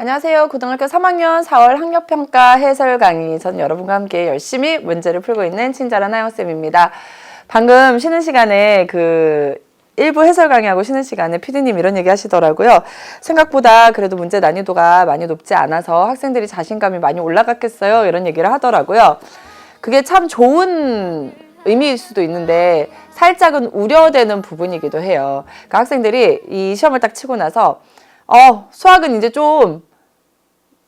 안녕하세요. 고등학교 3학년 4월 학력평가 해설 강의. 전 여러분과 함께 열심히 문제를 풀고 있는 친절한 하영쌤입니다. 방금 쉬는 시간에 일부 해설 강의하고 쉬는 시간에 PD님 이런 얘기 하시더라고요. 생각보다 그래도 문제 난이도가 많이 높지 않아서 학생들이 자신감이 많이 올라갔겠어요. 이런 얘기를 하더라고요. 그게 참 좋은 의미일 수도 있는데 살짝은 우려되는 부분이기도 해요. 그러니까 학생들이 이 시험을 딱 치고 나서 수학은 이제 좀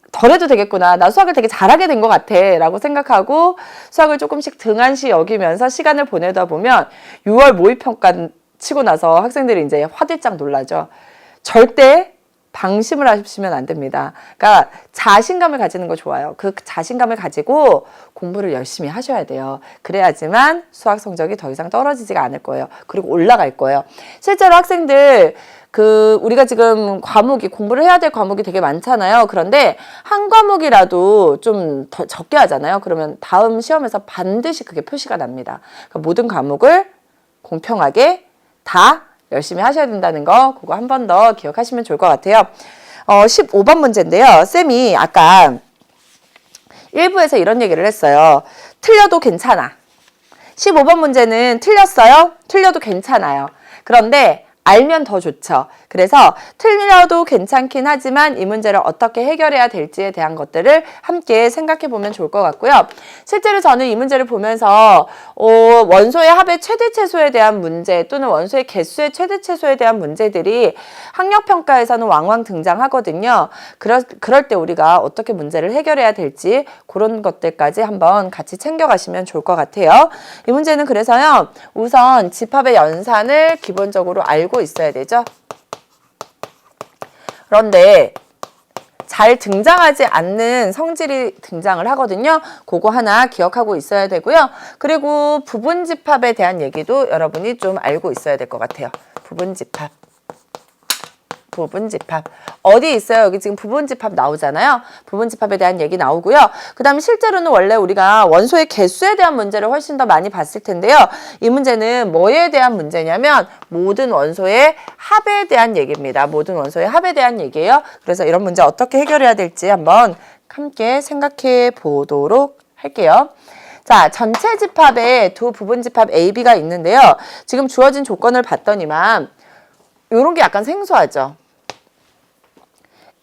덜 해도 되겠구나. 나 수학을 되게 잘하게 된 것 같아. 라고 생각하고 수학을 조금씩 등한시 여기면서 시간을 보내다 보면 6월 모의평가 치고 나서 학생들이 이제 화들짝 놀라죠. 절대 방심을 하시면 안 됩니다. 그러니까 자신감을 가지는 거 좋아요. 그 자신감을 가지고 공부를 열심히 하셔야 돼요. 그래야지만 수학 성적이 더 이상 떨어지지가 않을 거예요. 그리고 올라갈 거예요. 실제로 학생들 우리가 지금 공부를 해야 될 과목이 되게 많잖아요. 그런데 한 과목이라도 좀 더 적게 하잖아요. 그러면 다음 시험에서 반드시 그게 표시가 납니다. 그러니까 모든 과목을 공평하게 다 열심히 하셔야 된다는 거, 그거 한 번 더 기억하시면 좋을 것 같아요. 15번 문제인데요. 쌤이 아까 1부에서 이런 얘기를 했어요. 틀려도 괜찮아. 15번 문제는 틀렸어요? 틀려도 괜찮아요. 그런데 알면 더 좋죠. 그래서 틀려도 괜찮긴 하지만 이 문제를 어떻게 해결해야 될지에 대한 것들을 함께 생각해 보면 좋을 것 같고요. 실제로 저는 이 문제를 보면서 원소의 합의 최대 최소에 대한 문제 또는 원소의 개수의 최대 최소에 대한 문제들이 학력평가에서는 왕왕 등장하거든요. 그럴 때 우리가 어떻게 문제를 해결해야 될지 그런 것들까지 한번 같이 챙겨가시면 좋을 것 같아요. 이 문제는 그래서요. 우선 집합의 연산을 기본적으로 알고 있어야 되죠. 그런데 잘 등장하지 않는 성질이 등장을 하거든요. 그거 하나 기억하고 있어야 되고요. 그리고 부분집합에 대한 얘기도 여러분이 좀 알고 있어야 될 것 같아요. 부분집합. 어디 있어요? 여기 지금 부분집합 나오잖아요. 부분집합에 대한 얘기 나오고요. 그 다음에 실제로는 원래 우리가 원소의 개수에 대한 문제를 훨씬 더 많이 봤을 텐데요. 이 문제는 뭐에 대한 문제냐면 모든 원소의 합에 대한 얘기입니다. 모든 원소의 합에 대한 얘기예요. 그래서 이런 문제 어떻게 해결해야 될지 한번 함께 생각해 보도록 할게요. 자, 전체 집합에 두 부분집합 A, B가 있는데요. 지금 주어진 조건을 봤더니만 이런 게 약간 생소하죠.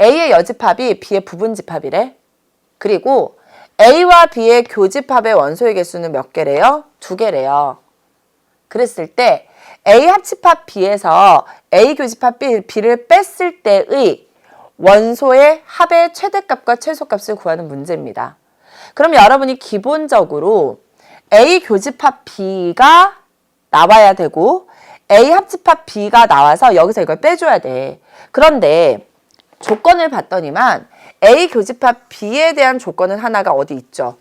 A의 여집합이 B의 부분집합이래. 그리고 A와 B의 교집합의 원소의 개수는 몇 개래요? 2개래요. 그랬을 때 A 합집합 B에서 A 교집합 B를 뺐을 때의 원소의 합의 최대값과 최소값을 구하는 문제입니다. 그럼 여러분이 기본적으로 A 교집합 B가 나와야 되고 A 합집합 B가 나와서 여기서 이걸 빼줘야 돼. 그런데 조건을 봤더니만 A 교집합 B에 대한 조건은 하나가 어디 있죠?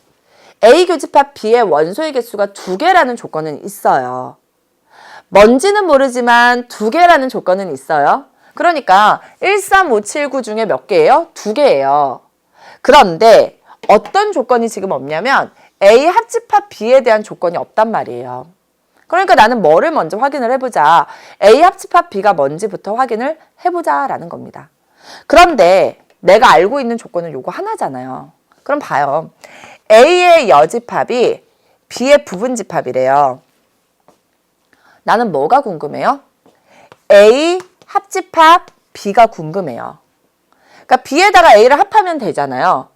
A 교집합 B의 원소의 개수가 2개라는 조건은 있어요. 뭔지는 모르지만 2개라는 조건은 있어요. 그러니까 1, 3, 5, 7, 9 중에 몇 개예요? 2개예요. 그런데 어떤 조건이 지금 없냐면 A 합집합 B에 대한 조건이 없단 말이에요. 그러니까 나는 뭐를 먼저 확인을 해보자. A 합집합 B가 뭔지부터 확인을 해보자라는 겁니다. 그런데 내가 알고 있는 조건은 요거 하나잖아요. 그럼 봐요. A의 여집합이 B의 부분집합이래요. 나는 뭐가 궁금해요? A 합집합 B가 궁금해요. 그러니까 B에다가 A를 합하면 되잖아요.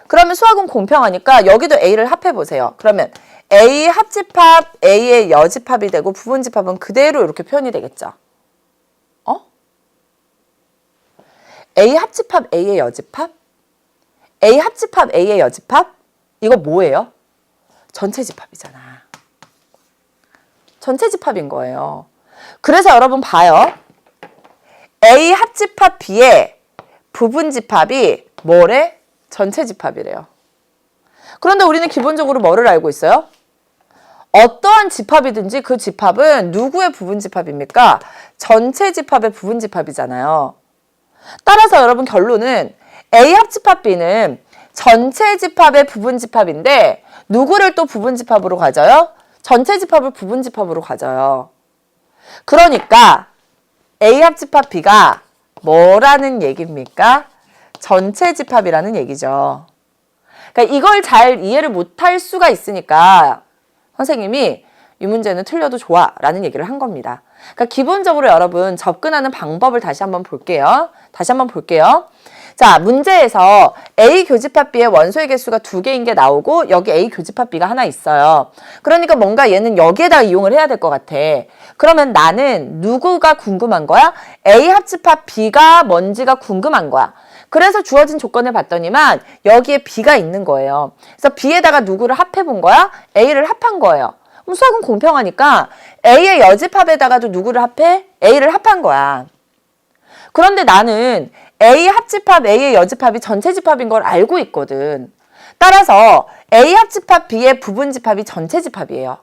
그러면 수학은 공평하니까 여기도 A를 합해보세요. 그러면 A 합집합 A의 여집합이 되고 부분집합은 그대로 이렇게 표현이 되겠죠. A 합집합 A의 여집합? A 합집합 A의 여집합? 이거 뭐예요? 전체 집합이잖아. 전체 집합인 거예요. 그래서 여러분 봐요. A 합집합 B의 부분집합이 뭐래? 전체 집합이래요. 그런데 우리는 기본적으로 뭐를 알고 있어요? 어떠한 집합이든지 그 집합은 누구의 부분집합입니까? 전체 집합의 부분집합이잖아요. 따라서 여러분 결론은 A 합집합 B는 전체 집합의 부분집합인데 누구를 또 부분집합으로 가져요? 전체 집합을 부분집합으로 가져요. 그러니까 A 합집합 B가 뭐라는 얘기입니까? 전체 집합이라는 얘기죠. 그러니까 이걸 잘 이해를 못할 수가 있으니까 선생님이 이 문제는 틀려도 좋아 라는 얘기를 한 겁니다. 그러니까 기본적으로 여러분 접근하는 방법을 다시 한번 볼게요. 자, 문제에서 A 교집합 B의 원소의 개수가 2개인 게 나오고 여기 A 교집합 B가 하나 있어요. 그러니까 뭔가 얘는 여기에다 이용을 해야 될 것 같아. 그러면 나는 누구가 궁금한 거야? A 합집합 B가 뭔지가 궁금한 거야. 그래서 주어진 조건을 봤더니만 여기에 B가 있는 거예요. 그래서 B에다가 누구를 합해 본 거야? A를 합한 거예요. 그럼 수학은 공평하니까 A의 여집합에다가도 누구를 합해? A를 합한 거야. 그런데 나는 A 합집합 A의 여집합이 전체 집합인 걸 알고 있거든. 따라서 A 합집합 B의 부분 집합이 전체 집합이에요.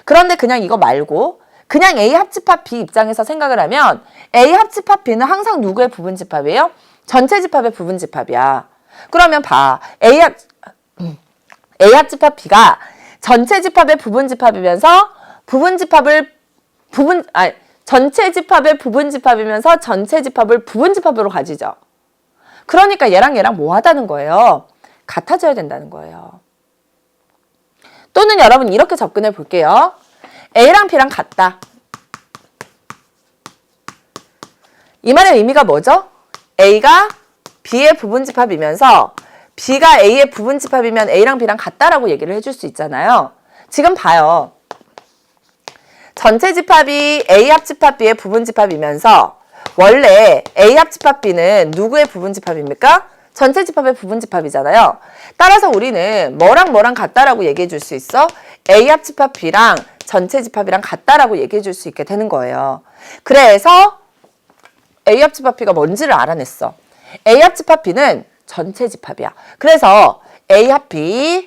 그런데 그냥 이거 말고 그냥 A 합집합 B 입장에서 생각을 하면 A 합집합 B는 항상 누구의 부분 집합이에요? 전체 집합의 부분 집합이야. 그러면 봐. A 합집합 B가 전체 집합의 부분 집합이면서 전체 집합의 부분 집합이면서 전체 집합을 부분 집합으로 가지죠. 그러니까 얘랑 뭐 하다는 거예요? 같아져야 된다는 거예요. 또는 여러분 이렇게 접근해 볼게요. A랑 B랑 같다. 이 말의 의미가 뭐죠? A가 B의 부분 집합이면서 B가 A의 부분 집합이면 A랑 B랑 같다라고 얘기를 해줄 수 있잖아요. 지금 봐요. 전체 집합이 A 합집합 B의 부분 집합이면서 원래 A 합집합 B는 누구의 부분 집합입니까? 전체 집합의 부분 집합이잖아요. 따라서 우리는 뭐랑 같다라고 얘기해 줄 수 있어? A 합집합 B랑 전체 집합이랑 같다라고 얘기해 줄 수 있게 되는 거예요. 그래서 A 합집합 B가 뭔지를 알아냈어. A 합집합 B는 전체 집합이야. 그래서 A 합 B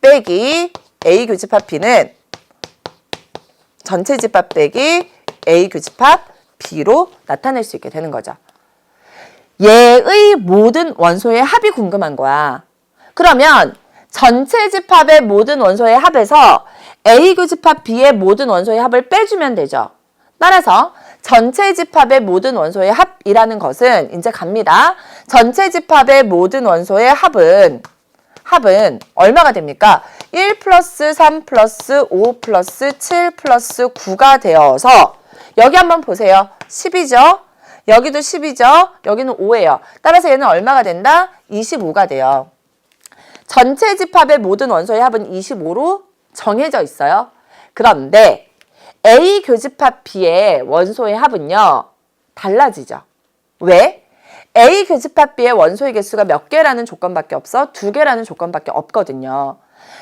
빼기 A 교집합 B는 전체 집합 빼기 A 교집합 B로 나타낼 수 있게 되는 거죠. 얘의 모든 원소의 합이 궁금한 거야. 그러면 전체 집합의 모든 원소의 합에서 A 교집합 B의 모든 원소의 합을 빼주면 되죠. 따라서 전체 집합의 모든 원소의 합이라는 것은 이제 갑니다. 전체 집합의 모든 원소의 합은 얼마가 됩니까? 1 플러스 3 플러스 5 플러스 7 플러스 9가 되어서 여기 한번 보세요. 10이죠? 여기도 10이죠? 여기는 5예요. 따라서 얘는 얼마가 된다? 25가 돼요. 전체 집합의 모든 원소의 합은 25로 정해져 있어요. 그런데 A 교집합 B의 원소의 합은요. 달라지죠. 왜? A 교집합 B의 원소의 개수가 몇 개라는 조건밖에 없어? 2개라는 조건밖에 없거든요.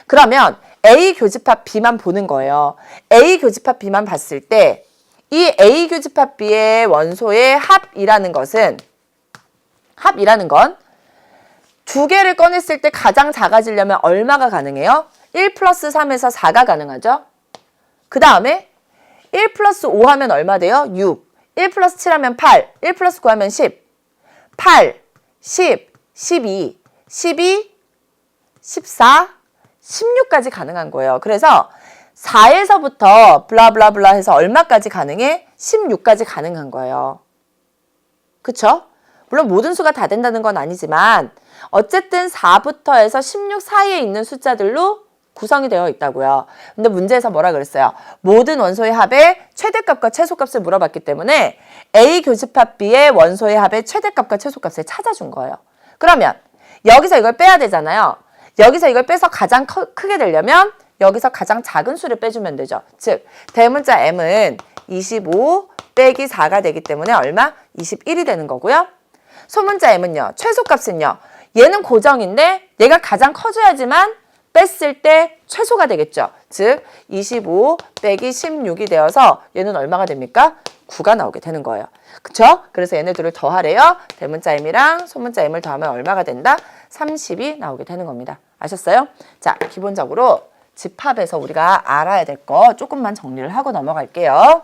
그러면 A 교집합 B만 보는 거예요. A 교집합 B만 봤을 때 이 A 교집합 B의 원소의 합이라는 건 2개를 꺼냈을 때 가장 작아지려면 얼마가 가능해요? 1 플러스 3에서 4가 가능하죠? 그 다음에 1 플러스 5 하면 얼마 돼요? 6. 1 플러스 7 하면 8. 1 플러스 9 하면 10. 8, 10, 12, 12, 14, 16까지 가능한 거예요. 그래서 4에서부터 블라블라블라 해서 얼마까지 가능해? 16까지 가능한 거예요. 그쵸? 물론 모든 수가 다 된다는 건 아니지만 어쨌든 4부터 해서 16 사이에 있는 숫자들로 구성이 되어 있다고요. 근데 문제에서 뭐라 그랬어요? 모든 원소의 합의 최대값과 최소값을 물어봤기 때문에 A 교집합 B의 원소의 합의 최대값과 최소값을 찾아준 거예요. 그러면 여기서 이걸 빼야 되잖아요. 여기서 이걸 빼서 가장 크게 되려면 여기서 가장 작은 수를 빼주면 되죠. 즉 대문자 M은 25 빼기 4가 되기 때문에 얼마? 21이 되는 거고요. 소문자 M은요. 최소값은요. 얘는 고정인데 얘가 가장 커져야지만 뺐을 때 최소가 되겠죠. 즉 25 빼기 16이 되어서 얘는 얼마가 됩니까? 9가 나오게 되는 거예요. 그쵸? 그래서 얘네들을 더하래요. 대문자 M이랑 소문자 M을 더하면 얼마가 된다? 30이 나오게 되는 겁니다. 아셨어요? 자, 기본적으로 집합에서 우리가 알아야 될 거 조금만 정리를 하고 넘어갈게요.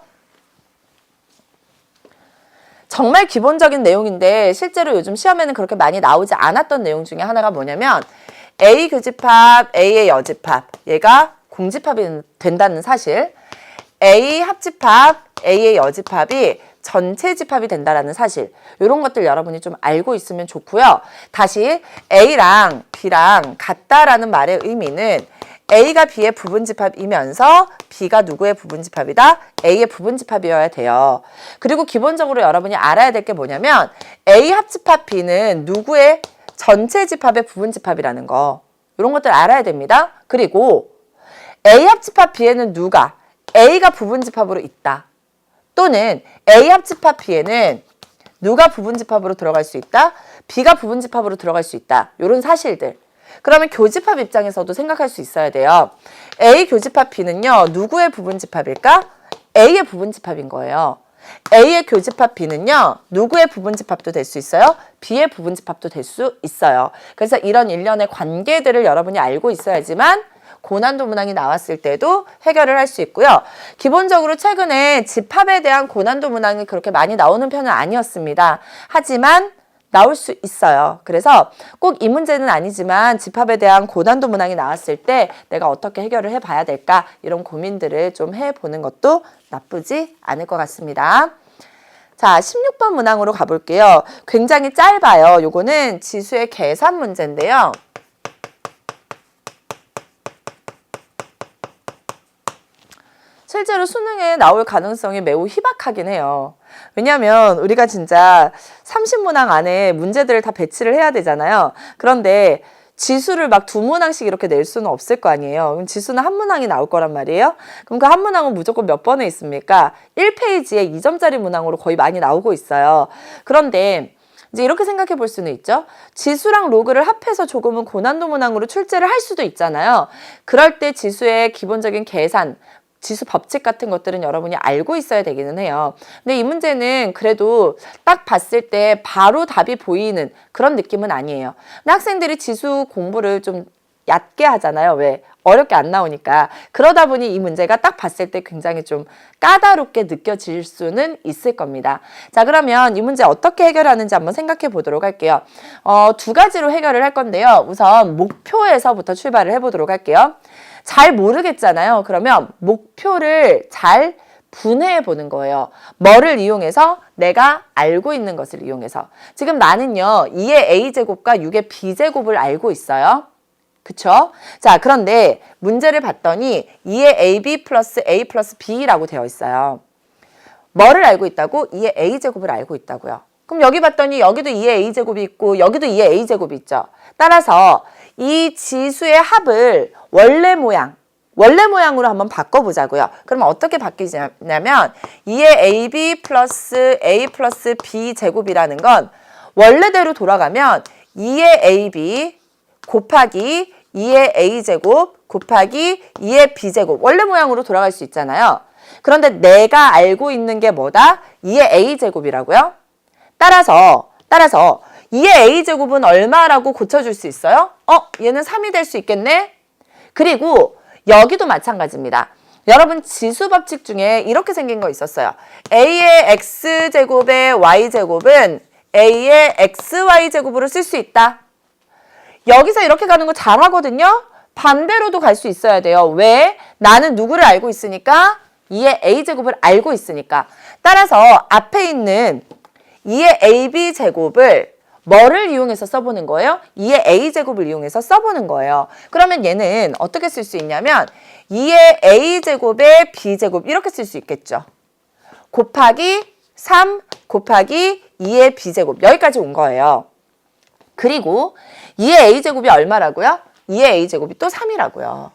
정말 기본적인 내용인데 실제로 요즘 시험에는 그렇게 많이 나오지 않았던 내용 중에 하나가 뭐냐면 A 교집합, A의 여집합, 얘가 공집합이 된다는 사실, A 합집합, A의 여집합이 전체 집합이 된다라는 사실, 이런 것들 여러분이 좀 알고 있으면 좋고요. 다시 A랑 B랑 같다라는 말의 의미는 A가 B의 부분집합이면서 B가 누구의 부분집합이다? A의 부분집합이어야 돼요. 그리고 기본적으로 여러분이 알아야 될 게 뭐냐면 A 합집합 B는 누구의 전체 집합의 부분집합이라는 거, 이런 것들 알아야 됩니다. 그리고 A 합집합 B에는 누가? A가 부분집합으로 있다. 또는 A 합집합 B에는 누가 부분집합으로 들어갈 수 있다? B가 부분집합으로 들어갈 수 있다. 이런 사실들. 그러면 교집합 입장에서도 생각할 수 있어야 돼요. A 교집합 B는요. 누구의 부분집합일까? A의 부분집합인 거예요. A의 교집합 B는요. 누구의 부분집합도 될 수 있어요? B의 부분집합도 될 수 있어요. 그래서 이런 일련의 관계들을 여러분이 알고 있어야지만 고난도 문항이 나왔을 때도 해결을 할 수 있고요. 기본적으로 최근에 집합에 대한 고난도 문항이 그렇게 많이 나오는 편은 아니었습니다. 하지만 나올 수 있어요. 그래서 꼭 이 문제는 아니지만 집합에 대한 고난도 문항이 나왔을 때 내가 어떻게 해결을 해봐야 될까, 이런 고민들을 좀 해보는 것도 나쁘지 않을 것 같습니다. 자, 16번 문항으로 가볼게요. 굉장히 짧아요. 요거는 지수의 계산 문제인데요. 실제로 수능에 나올 가능성이 매우 희박하긴 해요. 왜냐하면 우리가 진짜 30문항 안에 문제들을 다 배치를 해야 되잖아요. 그런데 지수를 막 2문항씩 이렇게 낼 수는 없을 거 아니에요. 그럼 지수는 한 문항이 나올 거란 말이에요. 그럼 그 한 문항은 무조건 몇 번에 있습니까? 1페이지에 2점짜리 문항으로 거의 많이 나오고 있어요. 그런데 이제 이렇게 생각해 볼 수는 있죠. 지수랑 로그를 합해서 조금은 고난도 문항으로 출제를 할 수도 있잖아요. 그럴 때 지수의 기본적인 계산, 지수 법칙 같은 것들은 여러분이 알고 있어야 되기는 해요. 근데 이 문제는 그래도 딱 봤을 때 바로 답이 보이는 그런 느낌은 아니에요. 근데 학생들이 지수 공부를 좀 얕게 하잖아요. 왜? 어렵게 안 나오니까. 그러다 보니 이 문제가 딱 봤을 때 굉장히 좀 까다롭게 느껴질 수는 있을 겁니다. 자, 그러면 이 문제 어떻게 해결하는지 한번 생각해 보도록 할게요. 두 가지로 해결을 할 건데요. 우선 목표에서부터 출발을 해보도록 할게요. 잘 모르겠잖아요. 그러면 목표를 잘 분해해 보는 거예요. 뭐를 이용해서? 내가 알고 있는 것을 이용해서. 지금 나는요, 2의 a제곱과 6의 b제곱을 알고 있어요. 그쵸? 자, 그런데 문제를 봤더니 2의 ab 플러스 a 플러스 b라고 되어 있어요. 뭐를 알고 있다고? 2의 a제곱을 알고 있다고요. 그럼 여기 봤더니 여기도 2의 a제곱이 있고 여기도 2의 a제곱이 있죠. 따라서 이 지수의 합을 원래 모양으로 한번 바꿔보자고요. 그러면 어떻게 바뀌냐면 2의 ab 플러스 a 플러스 b 제곱이라는 건 원래대로 돌아가면 2의 ab 곱하기 2의 a제곱 곱하기 2의 b제곱, 원래 모양으로 돌아갈 수 있잖아요. 그런데 내가 알고 있는 게 뭐다? 2의 a제곱이라고요. 따라서 2의 a제곱은 얼마라고 고쳐줄 수 있어요? 얘는 3이 될 수 있겠네? 그리고 여기도 마찬가지입니다. 여러분 지수 법칙 중에 이렇게 생긴 거 있었어요. a의 x제곱의 y제곱은 a의 xy제곱으로 쓸 수 있다. 여기서 이렇게 가는 거 잘하거든요? 반대로도 갈 수 있어야 돼요. 왜? 나는 누구를 알고 있으니까? 2의 a제곱을 알고 있으니까. 따라서 앞에 있는 2의 ab제곱을 뭐를 이용해서 써보는 거예요? 2의 a제곱을 이용해서 써보는 거예요. 그러면 얘는 어떻게 쓸 수 있냐면 2의 a제곱의 b제곱 이렇게 쓸 수 있겠죠. 곱하기 3 곱하기 2의 b제곱 여기까지 온 거예요. 그리고 2의 a제곱이 얼마라고요? 2의 a제곱이 또 3이라고요.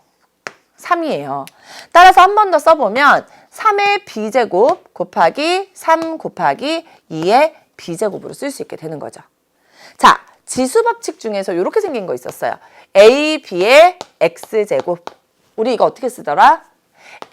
3이에요. 따라서 한 번 더 써보면 3의 b제곱 곱하기 3 곱하기 2의 b제곱으로 쓸 수 있게 되는 거죠. 자, 지수 법칙 중에서 이렇게 생긴 거 있었어요. a, b의 x제곱. 우리 이거 어떻게 쓰더라?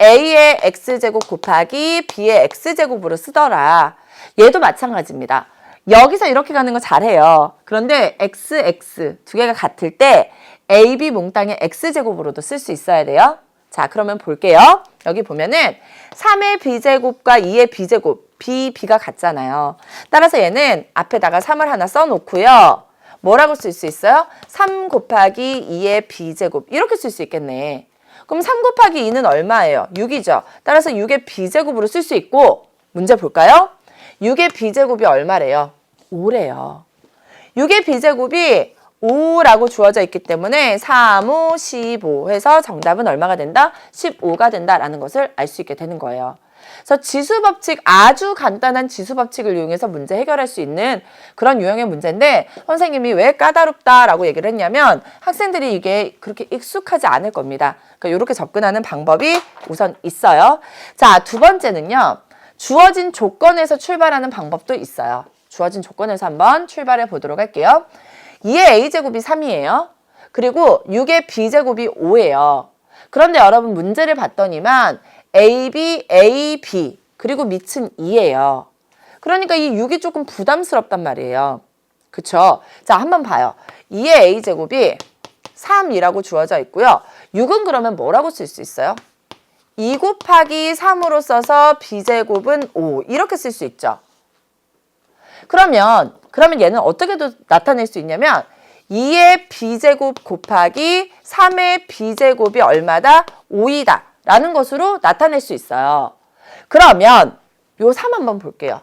a의 x제곱 곱하기 b의 x제곱으로 쓰더라. 얘도 마찬가지입니다. 여기서 이렇게 가는 거 잘해요. 그런데 x, x 두 개가 같을 때 a, b 몽땅의 x제곱으로도 쓸 수 있어야 돼요. 자, 그러면 볼게요. 여기 보면은 3의 b제곱과 2의 b제곱, b가 같잖아요. 따라서 얘는 앞에다가 3을 하나 써놓고요. 뭐라고 쓸 수 있어요? 3 곱하기 2의 b제곱 이렇게 쓸 수 있겠네. 그럼 3 곱하기 2는 얼마예요? 6이죠. 따라서 6의 b제곱으로 쓸 수 있고 문제 볼까요? 6의 b제곱이 얼마래요? 5래요. 6의 b제곱이 5라고 주어져 있기 때문에 3, 5, 15 해서 정답은 얼마가 된다? 15가 된다라는 것을 알 수 있게 되는 거예요. 그래서 지수법칙, 아주 간단한 지수법칙을 이용해서 문제 해결할 수 있는 그런 유형의 문제인데 선생님이 왜 까다롭다라고 얘기를 했냐면 학생들이 이게 그렇게 익숙하지 않을 겁니다. 그러니까 이렇게 접근하는 방법이 우선 있어요. 자, 두 번째는요. 주어진 조건에서 출발하는 방법도 있어요. 주어진 조건에서 한번 출발해 보도록 할게요. 2의 a제곱이 3이에요. 그리고 6의 b제곱이 5예요. 그런데 여러분 문제를 봤더니만 AB, AB, 그리고 밑은 2예요. 그러니까 이 6이 조금 부담스럽단 말이에요. 그쵸? 자, 한번 봐요. 2의 a제곱이 3이라고 주어져 있고요. 6은 그러면 뭐라고 쓸 수 있어요? 2 곱하기 3으로 써서 b제곱은 5 이렇게 쓸 수 있죠. 그러면 얘는 어떻게 나타낼 수 있냐면 2의 b제곱 곱하기 3의 b제곱이 얼마다? 5이다 라는 것으로 나타낼 수 있어요. 그러면 요 3 한번 볼게요.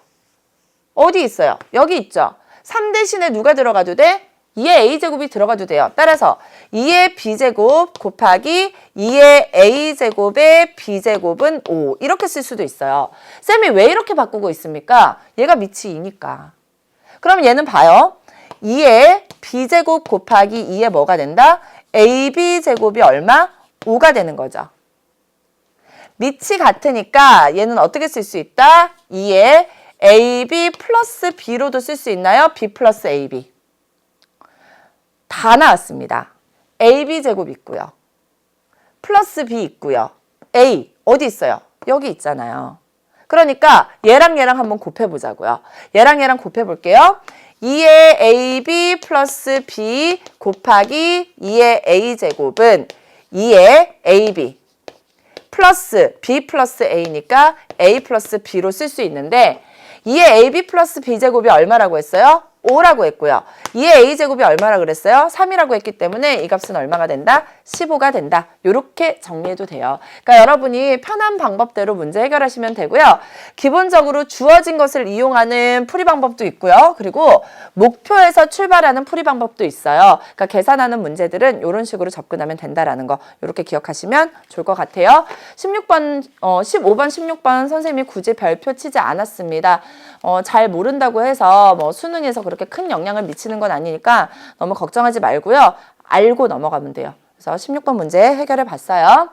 어디 있어요? 여기 있죠. 3 대신에 누가 들어가도 돼? 2의 a제곱이 들어가도 돼요. 따라서 2의 b제곱 곱하기 2의 a제곱의 b제곱은 5 이렇게 쓸 수도 있어요. 쌤이 왜 이렇게 바꾸고 있습니까? 얘가 밑이 2니까. 그럼 얘는 봐요. 2의 b제곱 곱하기 2의 뭐가 된다? ab제곱이 얼마? 5가 되는 거죠. 밑이 같으니까 얘는 어떻게 쓸 수 있다? 2의 ab 플러스 b로도 쓸 수 있나요? b 플러스 ab. 다 나왔습니다. ab제곱 있고요. 플러스 b 있고요. a 어디 있어요? 여기 있잖아요. 그러니까 얘랑 한번 곱해보자고요. 얘랑 곱해볼게요. 2의 ab 플러스 b 곱하기 2의 a제곱은 2의 ab 플러스 b 플러스 a니까 a 플러스 b로 쓸 수 있는데 2의 ab 플러스 b제곱이 얼마라고 했어요? 5라고 했고요. 2의 a제곱이 얼마라고 그랬어요? 3이라고 했기 때문에 이 값은 얼마가 된다? 15가 된다. 이렇게 정리해도 돼요. 그러니까 여러분이 편한 방법대로 문제 해결하시면 되고요. 기본적으로 주어진 것을 이용하는 풀이 방법도 있고요. 그리고 목표에서 출발하는 풀이 방법도 있어요. 그러니까 계산하는 문제들은 이런 식으로 접근하면 된다라는 거 이렇게 기억하시면 좋을 것 같아요. 15번, 16번 선생님이 굳이 별표 치지 않았습니다. 잘 모른다고 해서 뭐 수능에서 그렇게 큰 영향을 미치는 건 아니니까 너무 걱정하지 말고요. 알고 넘어가면 돼요. 그래서 16번 문제 해결해 봤어요.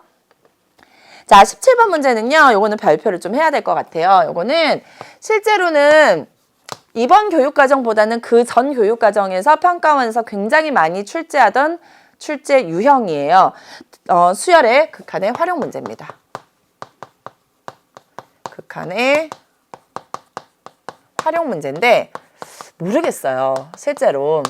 자, 17번 문제는요. 요거는 별표를 좀 해야 될 것 같아요. 요거는 실제로는 이번 교육과정보다는 그 전 교육과정에서 평가원에서 굉장히 많이 출제하던 출제 유형이에요. 수열의 극한의 활용 문제입니다. 극한의 활용 문제인데 모르겠어요. 실제로.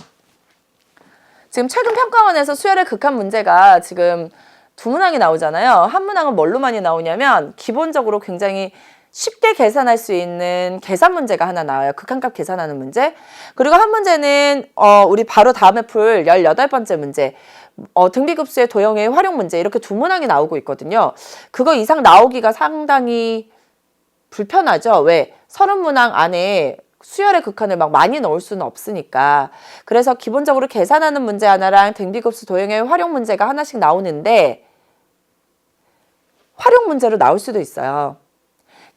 지금 최근 평가원에서 수열의 극한 문제가 지금 두 문항이 나오잖아요. 한 문항은 뭘로 많이 나오냐면 기본적으로 굉장히 쉽게 계산할 수 있는 계산 문제가 하나 나와요. 극한값 계산하는 문제. 그리고 한 문제는 우리 바로 다음에 풀 18번째 문제. 등비급수의 도형의 활용 문제. 이렇게 두 문항이 나오고 있거든요. 그거 이상 나오기가 상당히 불편하죠. 왜? 30문항 안에 수열의 극한을 막 많이 넣을 수는 없으니까. 그래서 기본적으로 계산하는 문제 하나랑 등비급수 도형의 활용 문제가 하나씩 나오는데 활용 문제로 나올 수도 있어요.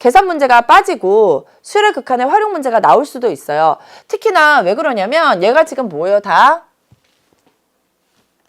계산 문제가 빠지고 수열의 극한의 활용 문제가 나올 수도 있어요. 특히나 왜 그러냐면 얘가 지금 뭐예요? 다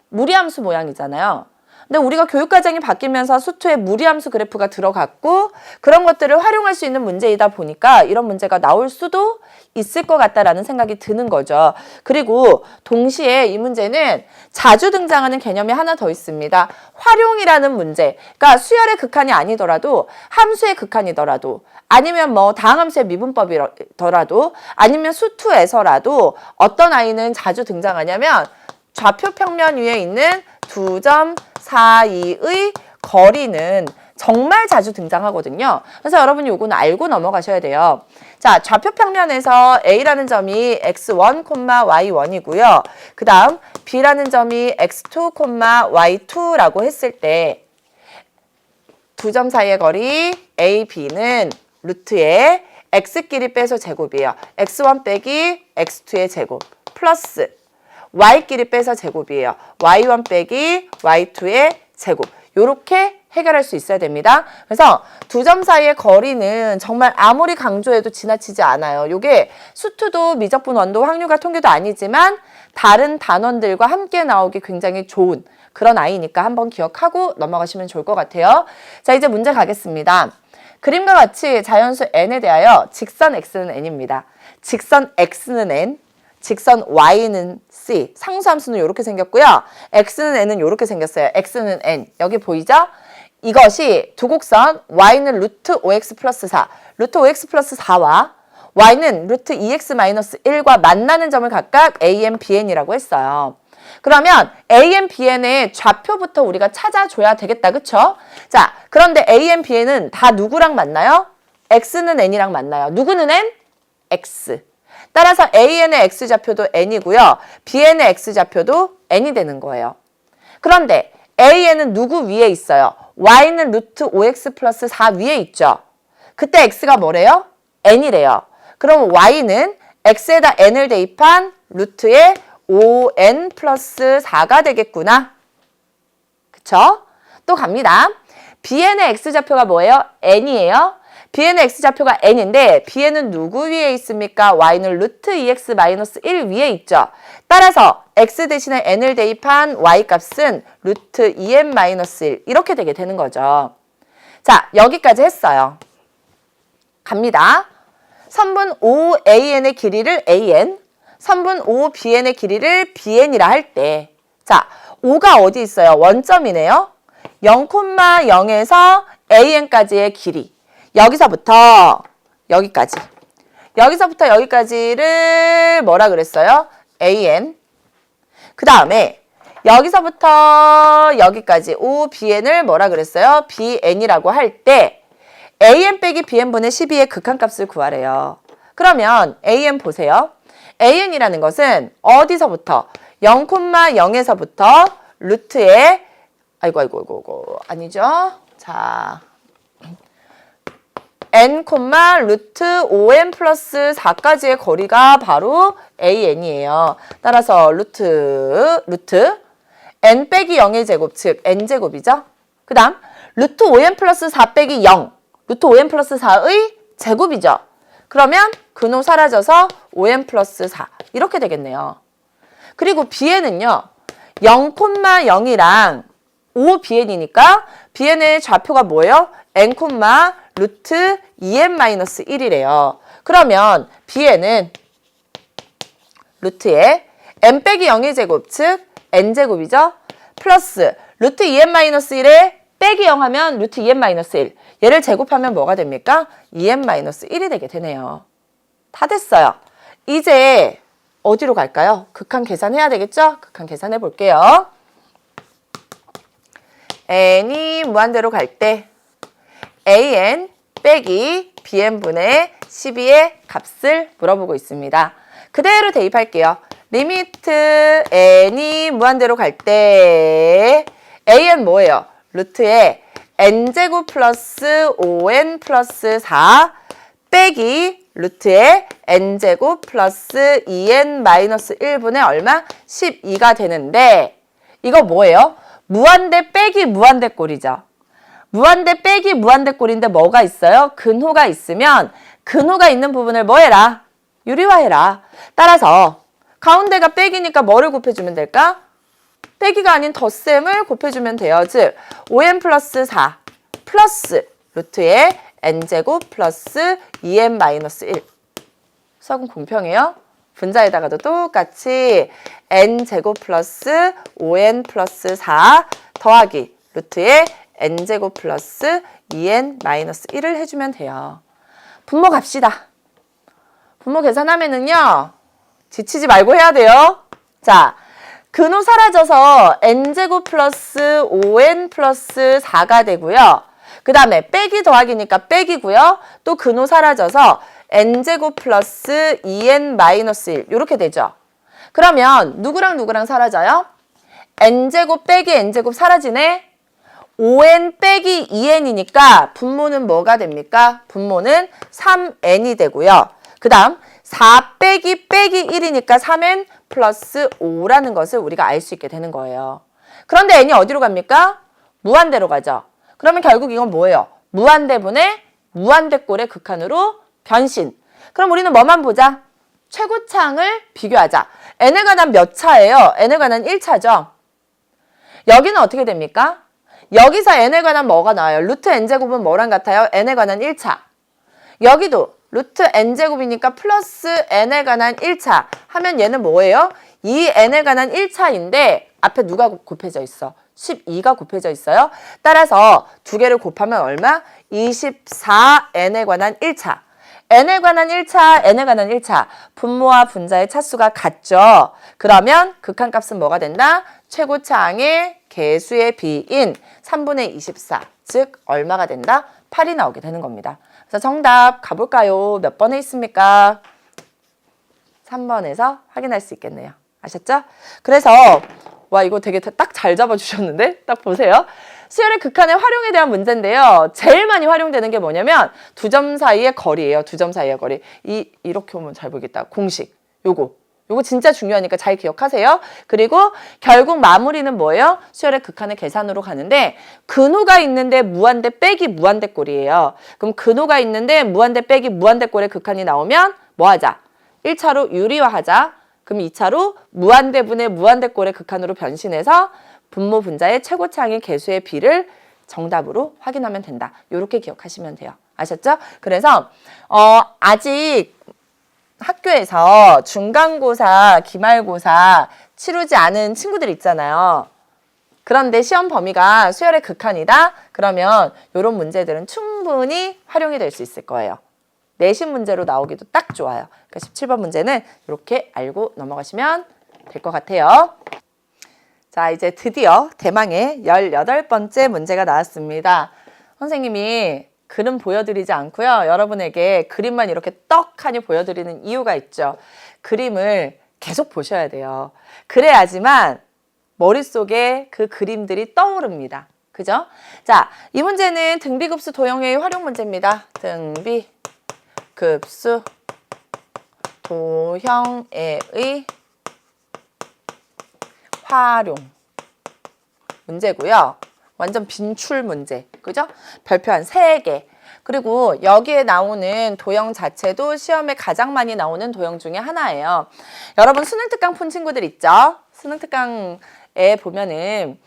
무리함수 모양이잖아요. 근데 우리가 교육과정이 바뀌면서 수투에 무리함수 그래프가 들어갔고 그런 것들을 활용할 수 있는 문제이다 보니까 이런 문제가 나올 수도 있을 것 같다라는 생각이 드는 거죠. 그리고 동시에 이 문제는 자주 등장하는 개념이 하나 더 있습니다. 활용이라는 문제. 그러니까 수열의 극한이 아니더라도 함수의 극한이더라도 아니면 뭐 다항함수의 미분법이더라도 아니면 수투에서라도 어떤 아이는 자주 등장하냐면 좌표 평면 위에 있는 두 점 사이의 거리는 정말 자주 등장하거든요. 그래서 여러분이 요거는 알고 넘어가셔야 돼요. 자, 좌표 평면에서 A라는 점이 x1, y1이고요. 그 다음 B라는 점이 x2, y2라고 했을 때 두 점 사이의 거리 A, B는 루트에 x끼리 빼서 제곱이에요. x1 빼기 x2의 제곱 플러스 y끼리 빼서 제곱이에요. y1 빼기 y2의 제곱. 요렇게 해결할 수 있어야 됩니다. 그래서 두 점 사이의 거리는 정말 아무리 강조해도 지나치지 않아요. 요게 수투도 미적분 원도 확률과 통계도 아니지만 다른 단원들과 함께 나오기 굉장히 좋은 그런 아이니까 한번 기억하고 넘어가시면 좋을 것 같아요. 자, 이제 문제 가겠습니다. 그림과 같이 자연수 n에 대하여 직선 x는 n입니다. 직선 x는 n, 직선 y는 c, 상수함수는 이렇게 생겼고요. x는 n은 이렇게 생겼어요. x는 n, 여기 보이죠? 이것이 두 곡선 y는 루트 5x 플러스 4, 루트 5x 플러스 4와 y는 루트 2x 마이너스 1과 만나는 점을 각각 a, n, b, n이라고 했어요. 그러면 a, n, b, n의 좌표부터 우리가 찾아줘야 되겠다. 그쵸? 자, 그런데 a, n, b, n은 다 누구랑 만나요? x는 n이랑 만나요. 누구는 n? x. 따라서 a, n의 x좌표도 n이고요. b, n의 x좌표도 n이 되는 거예요. 그런데 a, n은 누구 위에 있어요? y는 루트 5x 플러스 4 위에 있죠. 그때 x가 뭐래요? n이래요. 그럼 y는 x에다 n을 대입한 루트에 5n 플러스 4가 되겠구나. 그쵸? 또 갑니다. bn의 x좌표가 뭐예요? n이에요. bn의 x좌표가 n인데 bn은 누구 위에 있습니까? y는 루트 2x 마이너스 1 위에 있죠. 따라서 x 대신에 n을 대입한 y 값은 루트 2n 마이너스 1 이렇게 되게 되는 거죠. 자, 여기까지 했어요. 갑니다. 선분 OAN의 길이를 AN, 선분 OBN의 길이를 BN이라 할 때, 자, O가 어디 있어요? 원점이네요. 0,0에서 AN까지의 길이. 여기서부터 여기까지. 여기서부터 여기까지를 뭐라 그랬어요? AN. 그 다음에 여기서부터 여기까지 OBN을 뭐라 그랬어요? BN이라고 할 때 AN 빼기 BN분의 12의 극한값을 구하래요. 그러면 AN 보세요. AN이라는 것은 어디서부터? 0,0에서부터 루트에 아이고 아니죠? 자, n, 루트 5n 플러스 4까지의 거리가 바로 AN이에요. 따라서 루트 n 빼기 0의 제곱, 즉 n제곱이죠. 그 다음 루트 5n 플러스 4 빼기 0, 루트 5n 플러스 4의 제곱이죠. 그러면 근호 사라져서 5n 플러스 4 이렇게 되겠네요. 그리고 bn은요. 0,0이랑 5bn이니까 bn의 좌표가 뭐예요? n, 루트 2n 마이너스 1이래요. 그러면 bn은 루트에 n 빼기 0의 제곱, 즉 n제곱이죠. 플러스 루트 2n 마이너스 1에 빼기 0 하면 루트 2n 마이너스 1. 얘를 제곱하면 뭐가 됩니까? 2n 마이너스 1이 되게 되네요. 다 됐어요. 이제 어디로 갈까요? 극한 계산해야 되겠죠? 극한 계산해 볼게요. n이 무한대로 갈 때 an 빼기 bn분의 12의 값을 물어보고 있습니다. 그대로 대입할게요. 리미트 n이 무한대로 갈 때 an 뭐예요? 루트에 n제곱 플러스 5n 플러스 4 빼기 루트에 n제곱 플러스 2n 마이너스 1분의 얼마? 12가 되는데 이거 뭐예요? 무한대 빼기 무한대 꼴이죠. 무한대 빼기 무한대 꼴인데 뭐가 있어요? 근호가 있으면 근호가 있는 부분을 뭐 해라? 유리화해라. 따라서 가운데가 빼기니까 뭐를 곱해주면 될까? 빼기가 아닌 덧셈을 곱해주면 돼요. 즉 5n 플러스 4 플러스 루트에 n제곱 플러스 2n 마이너스 1. 수학은 공평해요. 분자에다가도 똑같이 n제곱 플러스 5n 플러스 4 더하기 루트에 n제곱 플러스 2n 마이너스 1을 해주면 돼요. 분모 갑시다. 분모 계산하면은요. 지치지 말고 해야 돼요. 자, 근호 사라져서 n제곱 플러스 5n 플러스 4가 되고요. 그 다음에 빼기 더하기니까 빼기고요. 또 근호 사라져서 n제곱 플러스 2n 마이너스 1 이렇게 되죠. 그러면 누구랑 누구랑 사라져요? n제곱 빼기 n제곱 사라지네. 5n 빼기 2n이니까 분모는 뭐가 됩니까? 분모는 3n이 되고요. 그 다음 4 빼기 1이니까 3n 플러스 5라는 것을 우리가 알 수 있게 되는 거예요. 그런데 n이 어디로 갑니까? 무한대로 가죠. 그러면 결국 이건 뭐예요? 무한대분의 무한대꼴의 극한으로 변신. 그럼 우리는 뭐만 보자? 최고차항을 비교하자. n에 관한 몇 차예요? n에 관한 1차죠. 여기는 어떻게 됩니까? 여기서 n에 관한 뭐가 나와요? 루트 n제곱은 뭐랑 같아요? n에 관한 1차. 여기도 루트 n제곱이니까 플러스 n에 관한 1차 하면 얘는 뭐예요? 이 n에 관한 1차인데 앞에 누가 곱해져 있어? 12가 곱해져 있어요. 따라서 두 개를 곱하면 얼마? 24n에 관한 1차. n에 관한 1차, n에 관한 1차. 분모와 분자의 차수가 같죠. 그러면 극한값은 뭐가 된다? 최고차항의 개수의 비인 3분의 24. 즉 얼마가 된다? 8이 나오게 되는 겁니다. 그래서 정답 가볼까요? 몇 번에 있습니까? 3번에서 확인할 수 있겠네요. 아셨죠? 그래서 와 이거 되게 딱 잘 잡아주셨는데? 딱 보세요. 수열의 극한의 활용에 대한 문제인데요. 제일 많이 활용되는 게 뭐냐면 두 점 사이의 거리예요. 두 점 사이의 거리. 이렇게 오면 잘 보이겠다. 공식. 요거 진짜 중요하니까 잘 기억하세요. 그리고 결국 마무리는 뭐예요? 수열의 극한의 계산으로 가는데 근호가 있는데 무한대 빼기 무한대꼴이에요. 그럼 근호가 있는데 무한대 빼기 무한대꼴의 극한이 나오면 뭐 하자? 1차로 유리화하자. 그럼 2차로 무한대분의 무한대꼴의 극한으로 변신해서 분모 분자의 최고차항의 개수의 비를 정답으로 확인하면 된다. 이렇게 기억하시면 돼요. 아셨죠? 그래서 아직 학교에서 중간고사, 기말고사 치르지 않은 친구들 있잖아요. 그런데 시험 범위가 수열의 극한이다? 그러면 이런 문제들은 충분히 활용이 될 수 있을 거예요. 내신 문제로 나오기도 딱 좋아요. 그러니까 17번 문제는 이렇게 알고 넘어가시면 될 것 같아요. 자, 이제 드디어 대망의 18번째 문제가 나왔습니다. 선생님이 그림 보여드리지 않고요. 여러분에게 그림만 이렇게 떡하니 보여드리는 이유가 있죠. 그림을 계속 보셔야 돼요. 그래야지만 머릿속에 그 그림들이 떠오릅니다. 그죠? 자, 이 문제는 등비급수 도형의 활용 문제입니다. 등비급수 도형의 활용 문제고요. 완전 빈출 문제. 그죠? 별표 한 3개. 그리고 여기에 나오는 도형 자체도 시험에 가장 많이 나오는 도형 중에 하나예요. 여러분 수능특강 푼 친구들 있죠? 수능특강에 보면은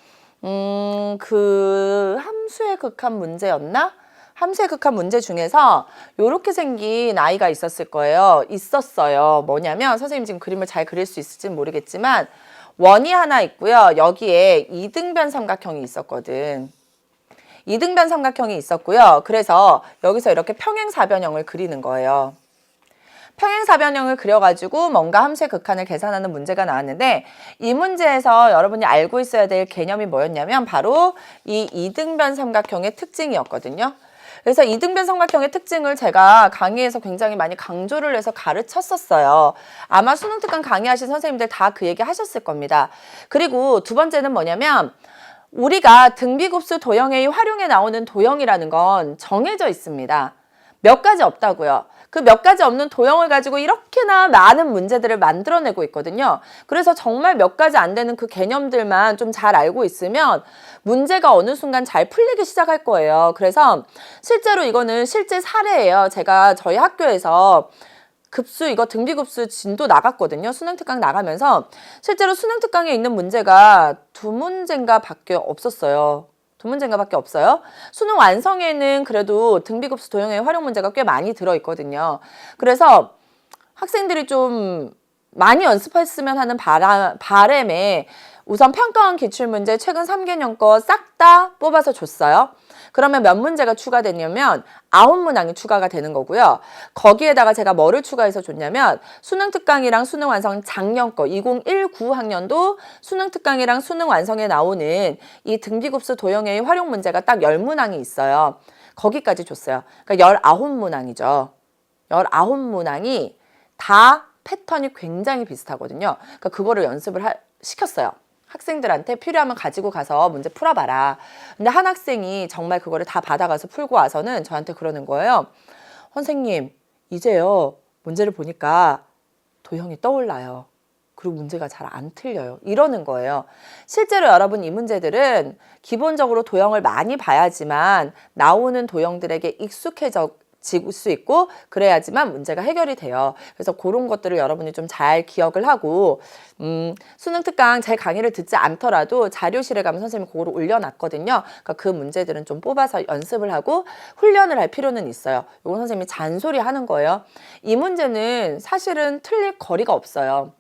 그 함수의 극한 문제였나? 함수의 극한 문제 중에서 이렇게 생긴 아이가 있었을 거예요. 있었어요. 뭐냐면 선생님 지금 그림을 잘 그릴 수 있을지는 모르겠지만 원이 하나 있고요. 여기에 이등변 삼각형이 있었거든. 이등변 삼각형이 있었고요. 그래서 여기서 이렇게 평행사변형을 그리는 거예요. 평행사변형을 그려가지고 뭔가 함수의 극한을 계산하는 문제가 나왔는데 이 문제에서 여러분이 알고 있어야 될 개념이 뭐였냐면 바로 이 이등변 삼각형의 특징이었거든요. 그래서 이등변 삼각형의 특징을 제가 강의에서 굉장히 많이 강조를 해서 가르쳤었어요. 아마 수능특강 강의하신 선생님들 다 그 얘기 하셨을 겁니다. 그리고 두 번째는 뭐냐면 우리가 등비급수 도형의 활용에 나오는 도형이라는 건 정해져 있습니다. 몇 가지 없다고요. 그 몇 가지 없는 도형을 가지고 이렇게나 많은 문제들을 만들어내고 있거든요. 그래서 정말 몇 가지 안 되는 그 개념들만 좀 잘 알고 있으면 문제가 어느 순간 잘 풀리기 시작할 거예요. 그래서 실제로 이거는 실제 사례예요. 제가 저희 학교에서 급수 이거 등비급수 진도 나갔거든요. 수능특강 나가면서 실제로 수능특강에 있는 문제가 2문제인가 밖에 없었어요. 2문제인가 밖에 없어요. 수능 완성에는 그래도 등비급수 도형의 활용 문제가 꽤 많이 들어있거든요. 그래서 학생들이 좀 많이 연습했으면 하는 바람에 우선 평가원 기출문제 최근 3개년 거 싹 다 뽑아서 줬어요. 그러면 몇 문제가 추가됐냐면 9문항이 추가가 되는 거고요. 거기에다가 제가 뭐를 추가해서 줬냐면 수능특강이랑 수능완성 작년 거 2019 학년도 수능특강이랑 수능완성에 나오는 이 등비급수 도형의 활용 문제가 딱 10문항이 있어요. 거기까지 줬어요. 그러니까 19문항이죠. 19문항이 다 패턴이 굉장히 비슷하거든요. 그러니까 그거를 연습을 시켰어요. 학생들한테 필요하면 가지고 가서 문제 풀어봐라. 근데 한 학생이 정말 그거를 다 받아가서 풀고 와서는 저한테 그러는 거예요. 선생님, 이제요 문제를 보니까 도형이 떠올라요. 그리고 문제가 잘 안 틀려요. 이러는 거예요. 실제로 여러분 이 문제들은 기본적으로 도형을 많이 봐야지만 나오는 도형들에게 익숙해질 수 있고 그래야지만 문제가 해결이 돼요. 그래서 그런 것들을 여러분이 좀 잘 기억을 하고 수능 특강 제 강의를 듣지 않더라도 자료실에 가면 선생님이 그거를 올려놨거든요. 그러니까 그 문제들은 좀 뽑아서 연습을 하고 훈련을 할 필요는 있어요. 이건 선생님이 잔소리 하는 거예요. 이 문제는 사실은 틀릴 거리가 없어요.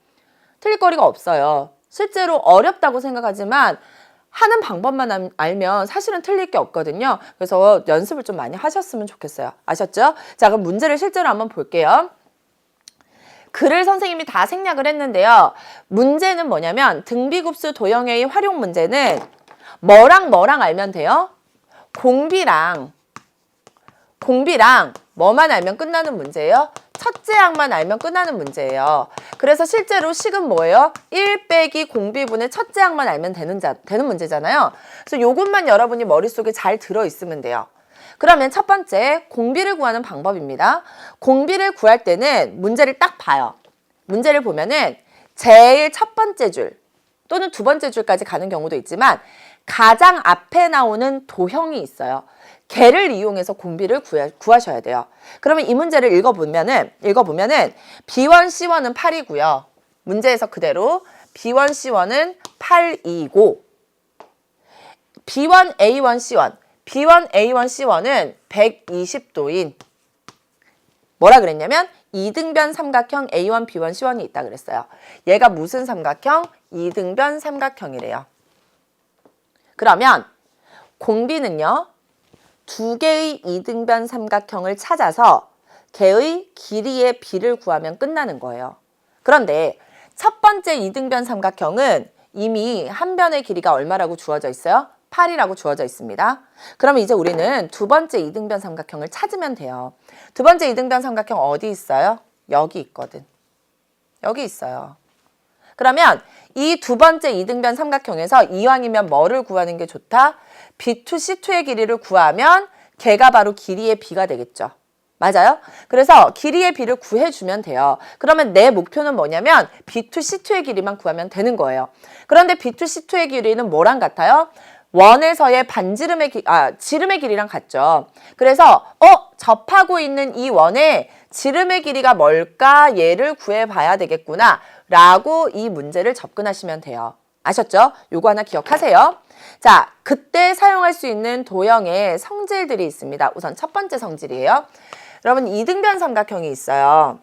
틀릴 거리가 없어요. 실제로 어렵다고 생각하지만 하는 방법만 알면 사실은 틀릴 게 없거든요. 그래서 연습을 좀 많이 하셨으면 좋겠어요. 아셨죠? 자, 그럼 문제를 실제로 한번 볼게요. 글을 선생님이 다 생략을 했는데요. 문제는 뭐냐면 등비급수 도형의 활용 문제는 뭐랑 알면 돼요? 공비랑 뭐만 알면 끝나는 문제예요? 첫째 항만 알면 끝나는 문제예요. 그래서 실제로 식은 뭐예요? 1 빼기 공비분의 첫째 항만 알면 되는 문제잖아요. 그래서 요것만 여러분이 머릿속에 잘 들어있으면 돼요. 그러면 첫 번째, 공비를 구하는 방법입니다. 공비를 구할 때는 문제를 딱 봐요. 문제를 보면은 제일 첫 번째 줄 또는 두 번째 줄까지 가는 경우도 있지만 가장 앞에 나오는 도형이 있어요. 걔를 이용해서 공비를 구하셔야 돼요. 그러면 이 문제를 읽어보면은 B1, C1은 8이고요. 문제에서 그대로 B1, C1은 8이고 B1, A1, C1 B1, A1, C1은 120도인 뭐라 그랬냐면 이등변 삼각형 A1, B1, C1이 있다 그랬어요. 얘가 무슨 삼각형? 이등변 삼각형이래요. 그러면 공비는요. 두 개의 이등변 삼각형을 찾아서 걔의 길이의 비를 구하면 끝나는 거예요. 그런데 첫 번째 이등변 삼각형은 이미 한 변의 길이가 얼마라고 주어져 있어요? 8이라고 주어져 있습니다. 그러면 이제 우리는 두 번째 이등변 삼각형을 찾으면 돼요. 두 번째 이등변 삼각형 어디 있어요? 여기 있거든. 여기 있어요. 그러면 이 두 번째 이등변 삼각형에서 이왕이면 뭐를 구하는 게 좋다? B2, C2의 길이를 구하면 걔가 바로 길이의 B가 되겠죠. 맞아요? 그래서 길이의 B를 구해주면 돼요. 그러면 내 목표는 뭐냐면 B2, C2의 길이만 구하면 되는 거예요. 그런데 B2, C2의 길이는 뭐랑 같아요? 원에서의 지름의 길이랑 같죠. 그래서 접하고 있는 이 원의 지름의 길이가 뭘까? 얘를 구해봐야 되겠구나 라고 이 문제를 접근하시면 돼요. 아셨죠? 요거 하나 기억하세요. 자, 그때 사용할 수 있는 도형의 성질들이 있습니다. 우선 첫 번째 성질이에요. 여러분 이등변 삼각형이 있어요.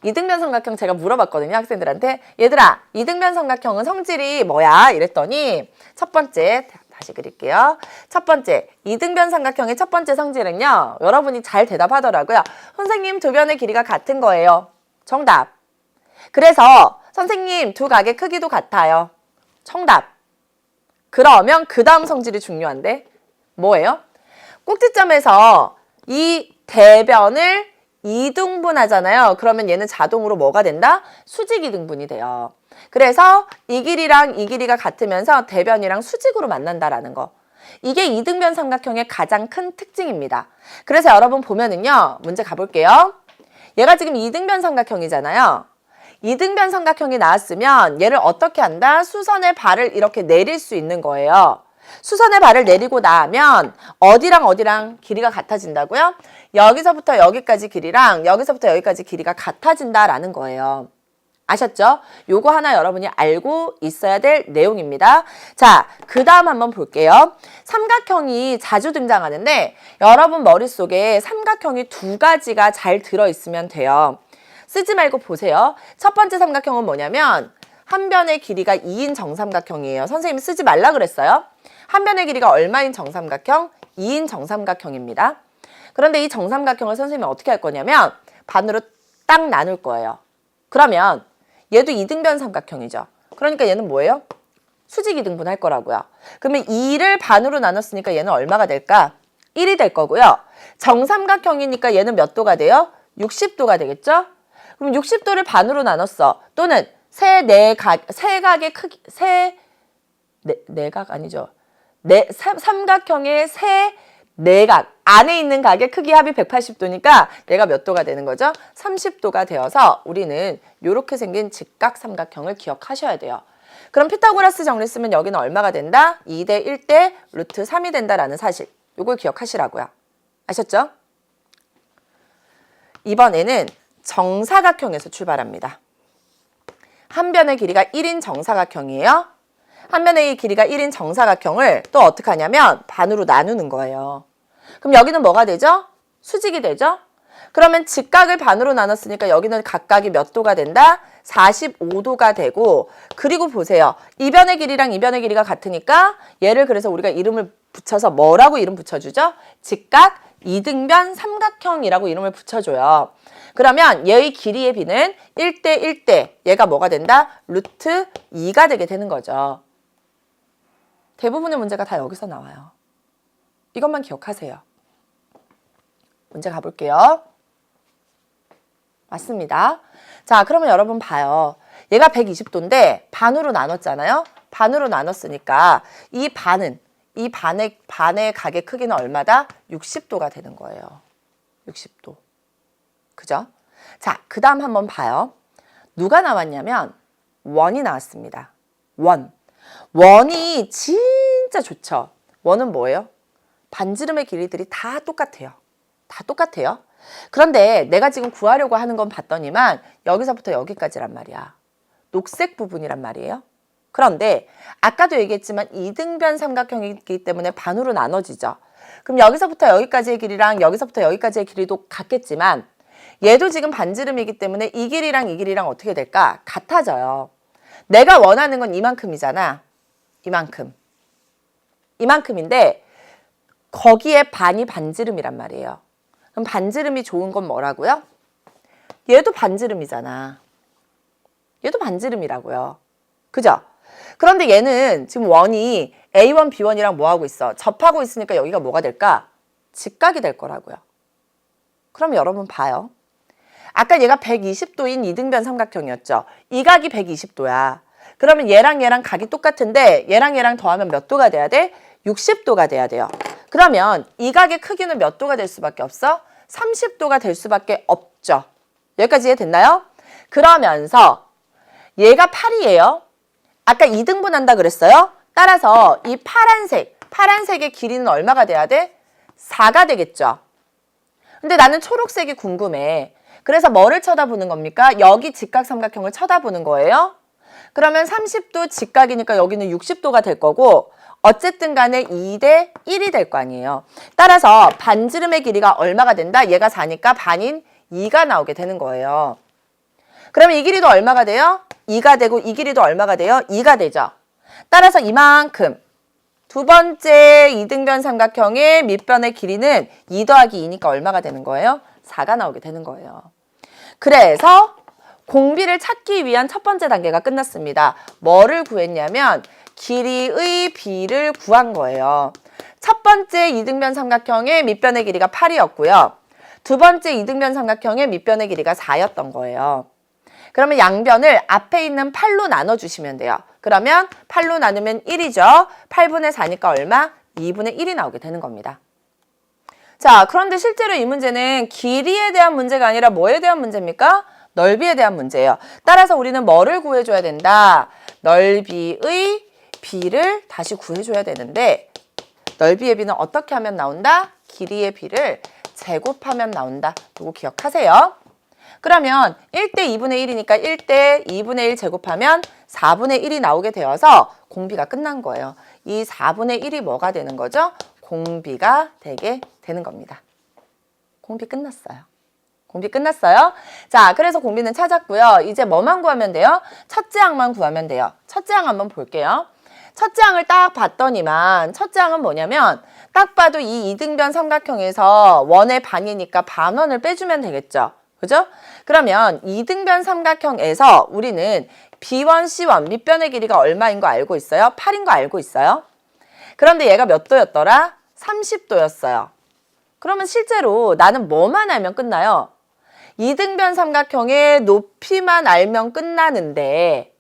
이등변 삼각형 제가 물어봤거든요. 학생들한테. 얘들아, 이등변 삼각형은 성질이 뭐야? 이랬더니 첫 번째, 다시 그릴게요. 첫 번째, 이등변 삼각형의 첫 번째 성질은요. 여러분이 잘 대답하더라고요. 선생님, 두 변의 길이가 같은 거예요. 정답. 그래서 선생님, 두 각의 크기도 같아요. 정답. 그러면 그 다음 성질이 중요한데 뭐예요? 꼭지점에서 이 대변을 이등분하잖아요. 그러면 얘는 자동으로 뭐가 된다? 수직 이등분이 돼요. 그래서 이 길이랑 이 길이가 같으면서 대변이랑 수직으로 만난다라는 거. 이게 이등변 삼각형의 가장 큰 특징입니다. 그래서 여러분 보면은요. 문제 가볼게요. 얘가 지금 이등변 삼각형이잖아요. 이등변 삼각형이 나왔으면 얘를 어떻게 한다? 수선의 발을 이렇게 내릴 수 있는 거예요. 수선의 발을 내리고 나면 어디랑 길이가 같아진다고요? 여기서부터 여기까지 길이랑 여기서부터 여기까지 길이가 같아진다라는 거예요. 아셨죠? 요거 하나 여러분이 알고 있어야 될 내용입니다. 자, 그 다음 한번 볼게요. 삼각형이 자주 등장하는데 여러분 머릿속에 삼각형이 두 가지가 잘 들어있으면 돼요. 쓰지 말고 보세요. 첫 번째 삼각형은 뭐냐면 한 변의 길이가 2인 정삼각형이에요. 선생님이 쓰지 말라 그랬어요. 한 변의 길이가 얼마인 정삼각형? 2인 정삼각형입니다. 그런데 이 정삼각형을 선생님이 어떻게 할 거냐면 반으로 딱 나눌 거예요. 그러면 얘도 이등변 삼각형이죠. 그러니까 얘는 뭐예요? 수직 이등분 할 거라고요. 그러면 2를 반으로 나눴으니까 얘는 얼마가 될까? 1이 될 거고요. 정삼각형이니까 얘는 몇 도가 돼요? 60도가 되겠죠? 그럼 60도를 반으로 나눴어. 또는 세 각의 크기, 내각 아니죠. 삼각형의 세 내각 안에 있는 각의 크기 합이 180도니까 얘가 몇 도가 되는 거죠? 30도가 되어서 우리는 이렇게 생긴 직각 삼각형을 기억하셔야 돼요. 그럼 피타고라스 정리 쓰면 여기는 얼마가 된다? 2대 1대 루트 3이 된다라는 사실. 이걸 기억하시라고요. 아셨죠? 이번에는 정사각형에서 출발합니다. 한 변의 길이가 1인 정사각형이에요. 한 변의 길이가 1인 정사각형을 또 어떻게 하냐면 반으로 나누는 거예요. 그럼 여기는 뭐가 되죠? 수직이 되죠? 그러면 직각을 반으로 나눴으니까 여기는 각각이 몇 도가 된다? 45도가 되고, 그리고 보세요. 이 변의 길이랑 이 변의 길이가 같으니까 얘를 그래서 우리가 이름을 붙여서 뭐라고 이름 붙여주죠? 직각 이등변 삼각형이라고 이름을 붙여줘요. 그러면 얘의 길이의 비는 1대 1대 얘가 뭐가 된다? 루트 2가 되게 되는 거죠. 대부분의 문제가 다 여기서 나와요. 이것만 기억하세요. 문제 가볼게요. 맞습니다. 자, 그러면 여러분 봐요. 얘가 120도인데 반으로 나눴잖아요. 반으로 나눴으니까 이 반의 각의 크기는 얼마다? 60도가 되는 거예요. 60도. 그죠? 자, 그 다음 한번 봐요. 누가 나왔냐면 원이 나왔습니다. 원이 진짜 좋죠. 원은 뭐예요? 반지름의 길이들이 다 똑같아요. 다 똑같아요. 그런데 내가 지금 구하려고 하는 건 봤더니만 여기서부터 여기까지란 말이야. 녹색 부분이란 말이에요. 그런데 아까도 얘기했지만 이등변 삼각형이기 때문에 반으로 나눠지죠. 그럼 여기서부터 여기까지의 길이랑 여기서부터 여기까지의 길이도 같겠지만 얘도 지금 반지름이기 때문에 이 길이랑 이 길이랑 어떻게 될까? 같아져요. 내가 원하는 건 이만큼이잖아. 이만큼인데 거기에 반이 반지름이란 말이에요. 그럼 반지름이 좋은 건 뭐라고요? 얘도 반지름이잖아. 얘도 반지름이라고요. 그죠? 그런데 얘는 지금 원이 A1, B1이랑 뭐 하고 있어? 접하고 있으니까 여기가 뭐가 될까? 직각이 될 거라고요. 그럼 여러분 봐요. 아까 얘가 120도인 이등변 삼각형이었죠. 이 각이 120도야. 그러면 얘랑 각이 똑같은데 얘랑 더하면 몇 도가 돼야 돼? 60도가 돼야 돼요. 그러면 이 각의 크기는 몇 도가 될 수밖에 없어? 30도가 될 수밖에 없죠. 여기까지 이해됐나요? 그러면서 얘가 8이에요. 아까 2등분 한다 그랬어요. 따라서 이 파란색의 길이는 얼마가 돼야 돼? 4가 되겠죠. 근데 나는 초록색이 궁금해. 그래서 뭐를 쳐다보는 겁니까? 여기 직각삼각형을 쳐다보는 거예요. 그러면 30도 직각이니까 여기는 60도가 될 거고 어쨌든 간에 2대 1이 될 거 아니에요. 따라서 반지름의 길이가 얼마가 된다? 얘가 4니까 반인 2가 나오게 되는 거예요. 그러면 이 길이도 얼마가 돼요? 2가 되고 이 길이도 얼마가 돼요? 2가 되죠. 따라서 이만큼 두 번째 이등변 삼각형의 밑변의 길이는 2 더하기 2니까 얼마가 되는 거예요? 4가 나오게 되는 거예요. 그래서 공비를 찾기 위한 첫 번째 단계가 끝났습니다. 뭐를 구했냐면 길이의 비를 구한 거예요. 첫 번째 이등변 삼각형의 밑변의 길이가 8이었고요. 두 번째 이등변 삼각형의 밑변의 길이가 4였던 거예요. 그러면 양변을 앞에 있는 8로 나눠주시면 돼요. 그러면 8로 나누면 1이죠. 8분의 4니까 얼마? 2분의 1이 나오게 되는 겁니다. 자, 그런데 실제로 이 문제는 길이에 대한 문제가 아니라 뭐에 대한 문제입니까? 넓이에 대한 문제예요. 따라서 우리는 뭐를 구해줘야 된다? 넓이의 비를 다시 구해줘야 되는데 넓이의 비는 어떻게 하면 나온다? 길이의 비를 제곱하면 나온다. 이거 기억하세요. 그러면 1대 2분의 1이니까 1대 2분의 1 제곱하면 4분의 1이 나오게 되어서 공비가 끝난 거예요. 이 4분의 1이 뭐가 되는 거죠? 공비가 되게 되는 겁니다. 공비 끝났어요. 공비 끝났어요. 자, 그래서 공비는 찾았고요. 이제 뭐만 구하면 돼요? 첫째 항만 구하면 돼요. 첫째 항 한번 볼게요. 첫째 항을 딱 봤더니만 첫째 항은 뭐냐면 딱 봐도 이 이등변 삼각형에서 원의 반이니까 반원을 빼주면 되겠죠. 그죠? 그러면 이등변 삼각형에서 우리는 B1, C1 밑변의 길이가 얼마인 거 알고 있어요? 8인 거 알고 있어요? 그런데 얘가 몇 도였더라? 30도였어요. 그러면 실제로 나는 뭐만 알면 끝나요? 이등변 삼각형의 높이만 알면 끝나는데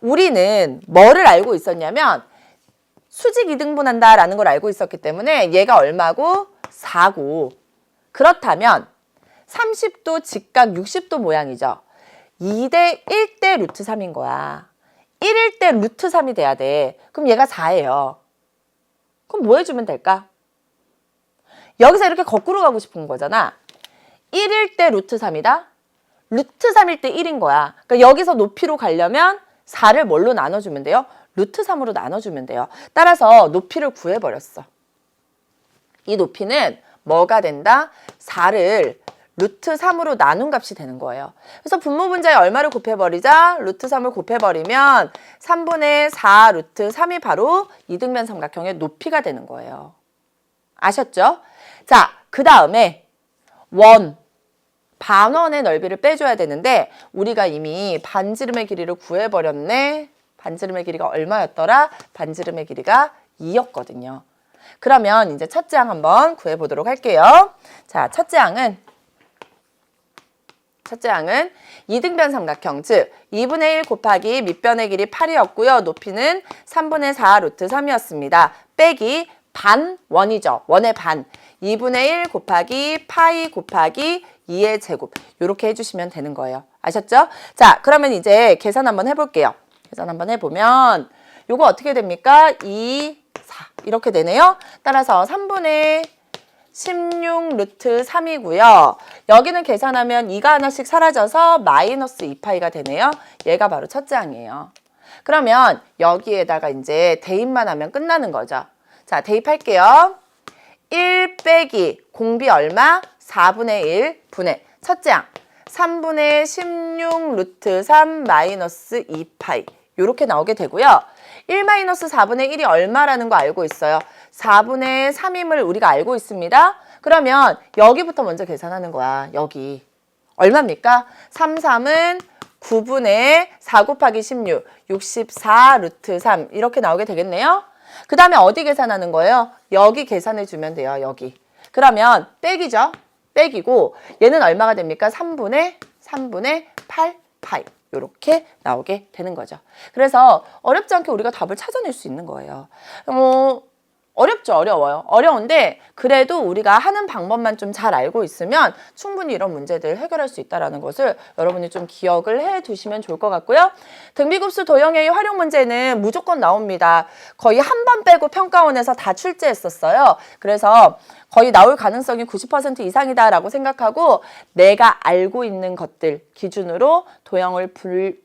우리는 뭐를 알고 있었냐면 수직 이등분한다라는 걸 알고 있었기 때문에 얘가 얼마고? 4고. 그렇다면 30도 직각 60도 모양이죠. 2대 1대 루트 3인 거야. 1일 때 루트 3이 돼야 돼. 그럼 얘가 4예요. 그럼 뭐 해주면 될까? 여기서 이렇게 거꾸로 가고 싶은 거잖아. 1일 때 루트 3이다. 루트 3일 때 1인 거야. 그러니까 여기서 높이로 가려면 4를 뭘로 나눠주면 돼요? 루트 3으로 나눠주면 돼요. 따라서 높이를 구해버렸어. 이 높이는 뭐가 된다? 4를 루트 3으로 나눈 값이 되는 거예요. 그래서 분모 분자에 얼마를 곱해버리자? 루트 3을 곱해버리면 3분의 4 루트 3이 바로 이등변 삼각형의 높이가 되는 거예요. 아셨죠? 자, 그 다음에 반원의 넓이를 빼줘야 되는데 우리가 이미 반지름의 길이를 구해버렸네. 반지름의 길이가 얼마였더라? 반지름의 길이가 2였거든요. 그러면 이제 첫째 항 한번 구해보도록 할게요. 자, 첫째 항은 이등변 삼각형, 즉 2분의 1 곱하기 밑변의 길이 8이었고요. 높이는 3분의 4 루트 3이었습니다. 빼기 반 원이죠. 원의 반. 2분의 1 곱하기 파이 곱하기 2의 제곱. 이렇게 해주시면 되는 거예요. 아셨죠? 자, 그러면 이제 계산 한번 해볼게요. 계산 한번 해보면 요거 어떻게 됩니까? 2, 4 이렇게 되네요. 따라서 3분의 16 루트 3이고요. 여기는 계산하면 2가 하나씩 사라져서 마이너스 2파이가 되네요. 얘가 바로 첫째 항이에요. 그러면 여기에다가 이제 대입만 하면 끝나는 거죠. 자, 대입할게요. 1 빼기 공비 얼마? 4분의 1 분의 첫째 항 3분의 16 루트 3 마이너스 2파이 이렇게 나오게 되고요. 1 마이너스 4분의 1이 얼마라는 거 알고 있어요. 4분의 3임을 우리가 알고 있습니다. 그러면 여기부터 먼저 계산하는 거야. 여기. 얼마입니까? 3, 3은 9분의 4 곱하기 16, 64 루트 3 이렇게 나오게 되겠네요. 그 다음에 어디 계산하는 거예요? 여기 계산해 주면 돼요. 여기. 그러면 빼기죠. 빼기고 얘는 얼마가 됩니까? 3분의 8 파이. 이렇게 나오게 되는 거죠. 그래서 어렵지 않게 우리가 답을 찾아낼 수 있는 거예요. 어렵죠? 어려워요. 어려운데 그래도 우리가 하는 방법만 좀 잘 알고 있으면 충분히 이런 문제들 해결할 수 있다는 것을 여러분이 좀 기억을 해 두시면 좋을 것 같고요. 등비급수 도형의 활용 문제는 무조건 나옵니다. 거의 한 번 빼고 평가원에서 다 출제했었어요. 그래서 거의 나올 가능성이 90% 이상이다라고 생각하고 내가 알고 있는 것들 기준으로 도형을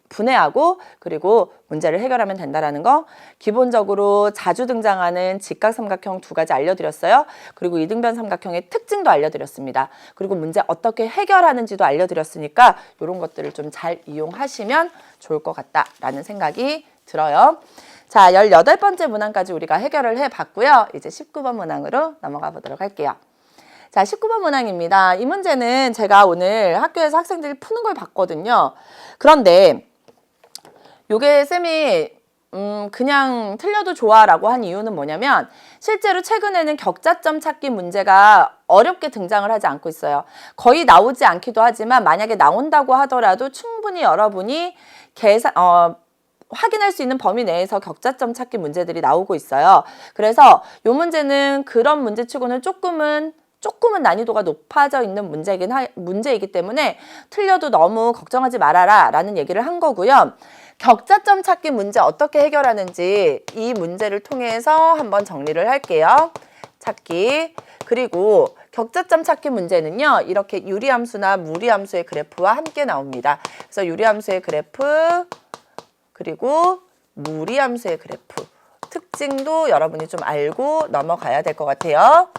분해하고 그리고 문제를 해결하면 된다는 거. 기본적으로 자주 등장하는 직각삼각형 2가지 알려드렸어요. 그리고 이등변 삼각형의 특징도 알려드렸습니다. 그리고 문제 어떻게 해결하는지도 알려드렸으니까 이런 것들을 좀 잘 이용하시면 좋을 것 같다라는 생각이 들어요. 자, 18번째 문항까지 우리가 해결을 해봤고요. 이제 19번 문항으로 넘어가 보도록 할게요. 자, 19번 문항입니다. 이 문제는 제가 오늘 학교에서 학생들이 푸는 걸 봤거든요. 그런데 요게 쌤이 그냥 틀려도 좋아라고 한 이유는 뭐냐면 실제로 최근에는 격자점 찾기 문제가 어렵게 등장을 하지 않고 있어요. 거의 나오지 않기도 하지만 만약에 나온다고 하더라도 충분히 여러분이 확인할 수 있는 범위 내에서 격자점 찾기 문제들이 나오고 있어요. 그래서 이 문제는 그런 문제치고는 조금은 난이도가 높아져 있는 문제이기 때문에 틀려도 너무 걱정하지 말아라 라는 얘기를 한 거고요. 격자점 찾기 문제 어떻게 해결하는지 이 문제를 통해서 한번 정리를 할게요. 찾기. 그리고 격자점 찾기 문제는요. 이렇게 유리함수나 무리함수의 그래프와 함께 나옵니다. 그래서 유리함수의 그래프 그리고 무리함수의 그래프 특징도 여러분이 좀 알고 넘어가야 될 것 같아요.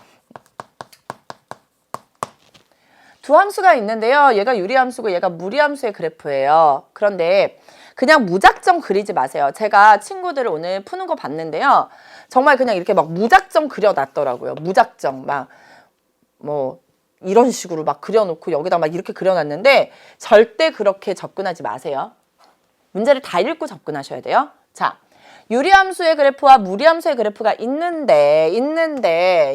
두 함수가 있는데요. 얘가 유리함수고 얘가 무리함수의 그래프예요. 그런데 그냥 무작정 그리지 마세요. 제가 친구들을 오늘 푸는 거 봤는데요. 정말 그냥 이렇게 막 무작정 그려놨더라고요. 무작정 막 뭐 이런 식으로 막 그려놓고 여기다 막 이렇게 그려놨는데 절대 그렇게 접근하지 마세요. 문제를 다 읽고 접근하셔야 돼요. 자, 유리함수의 그래프와 무리함수의 그래프가 있는데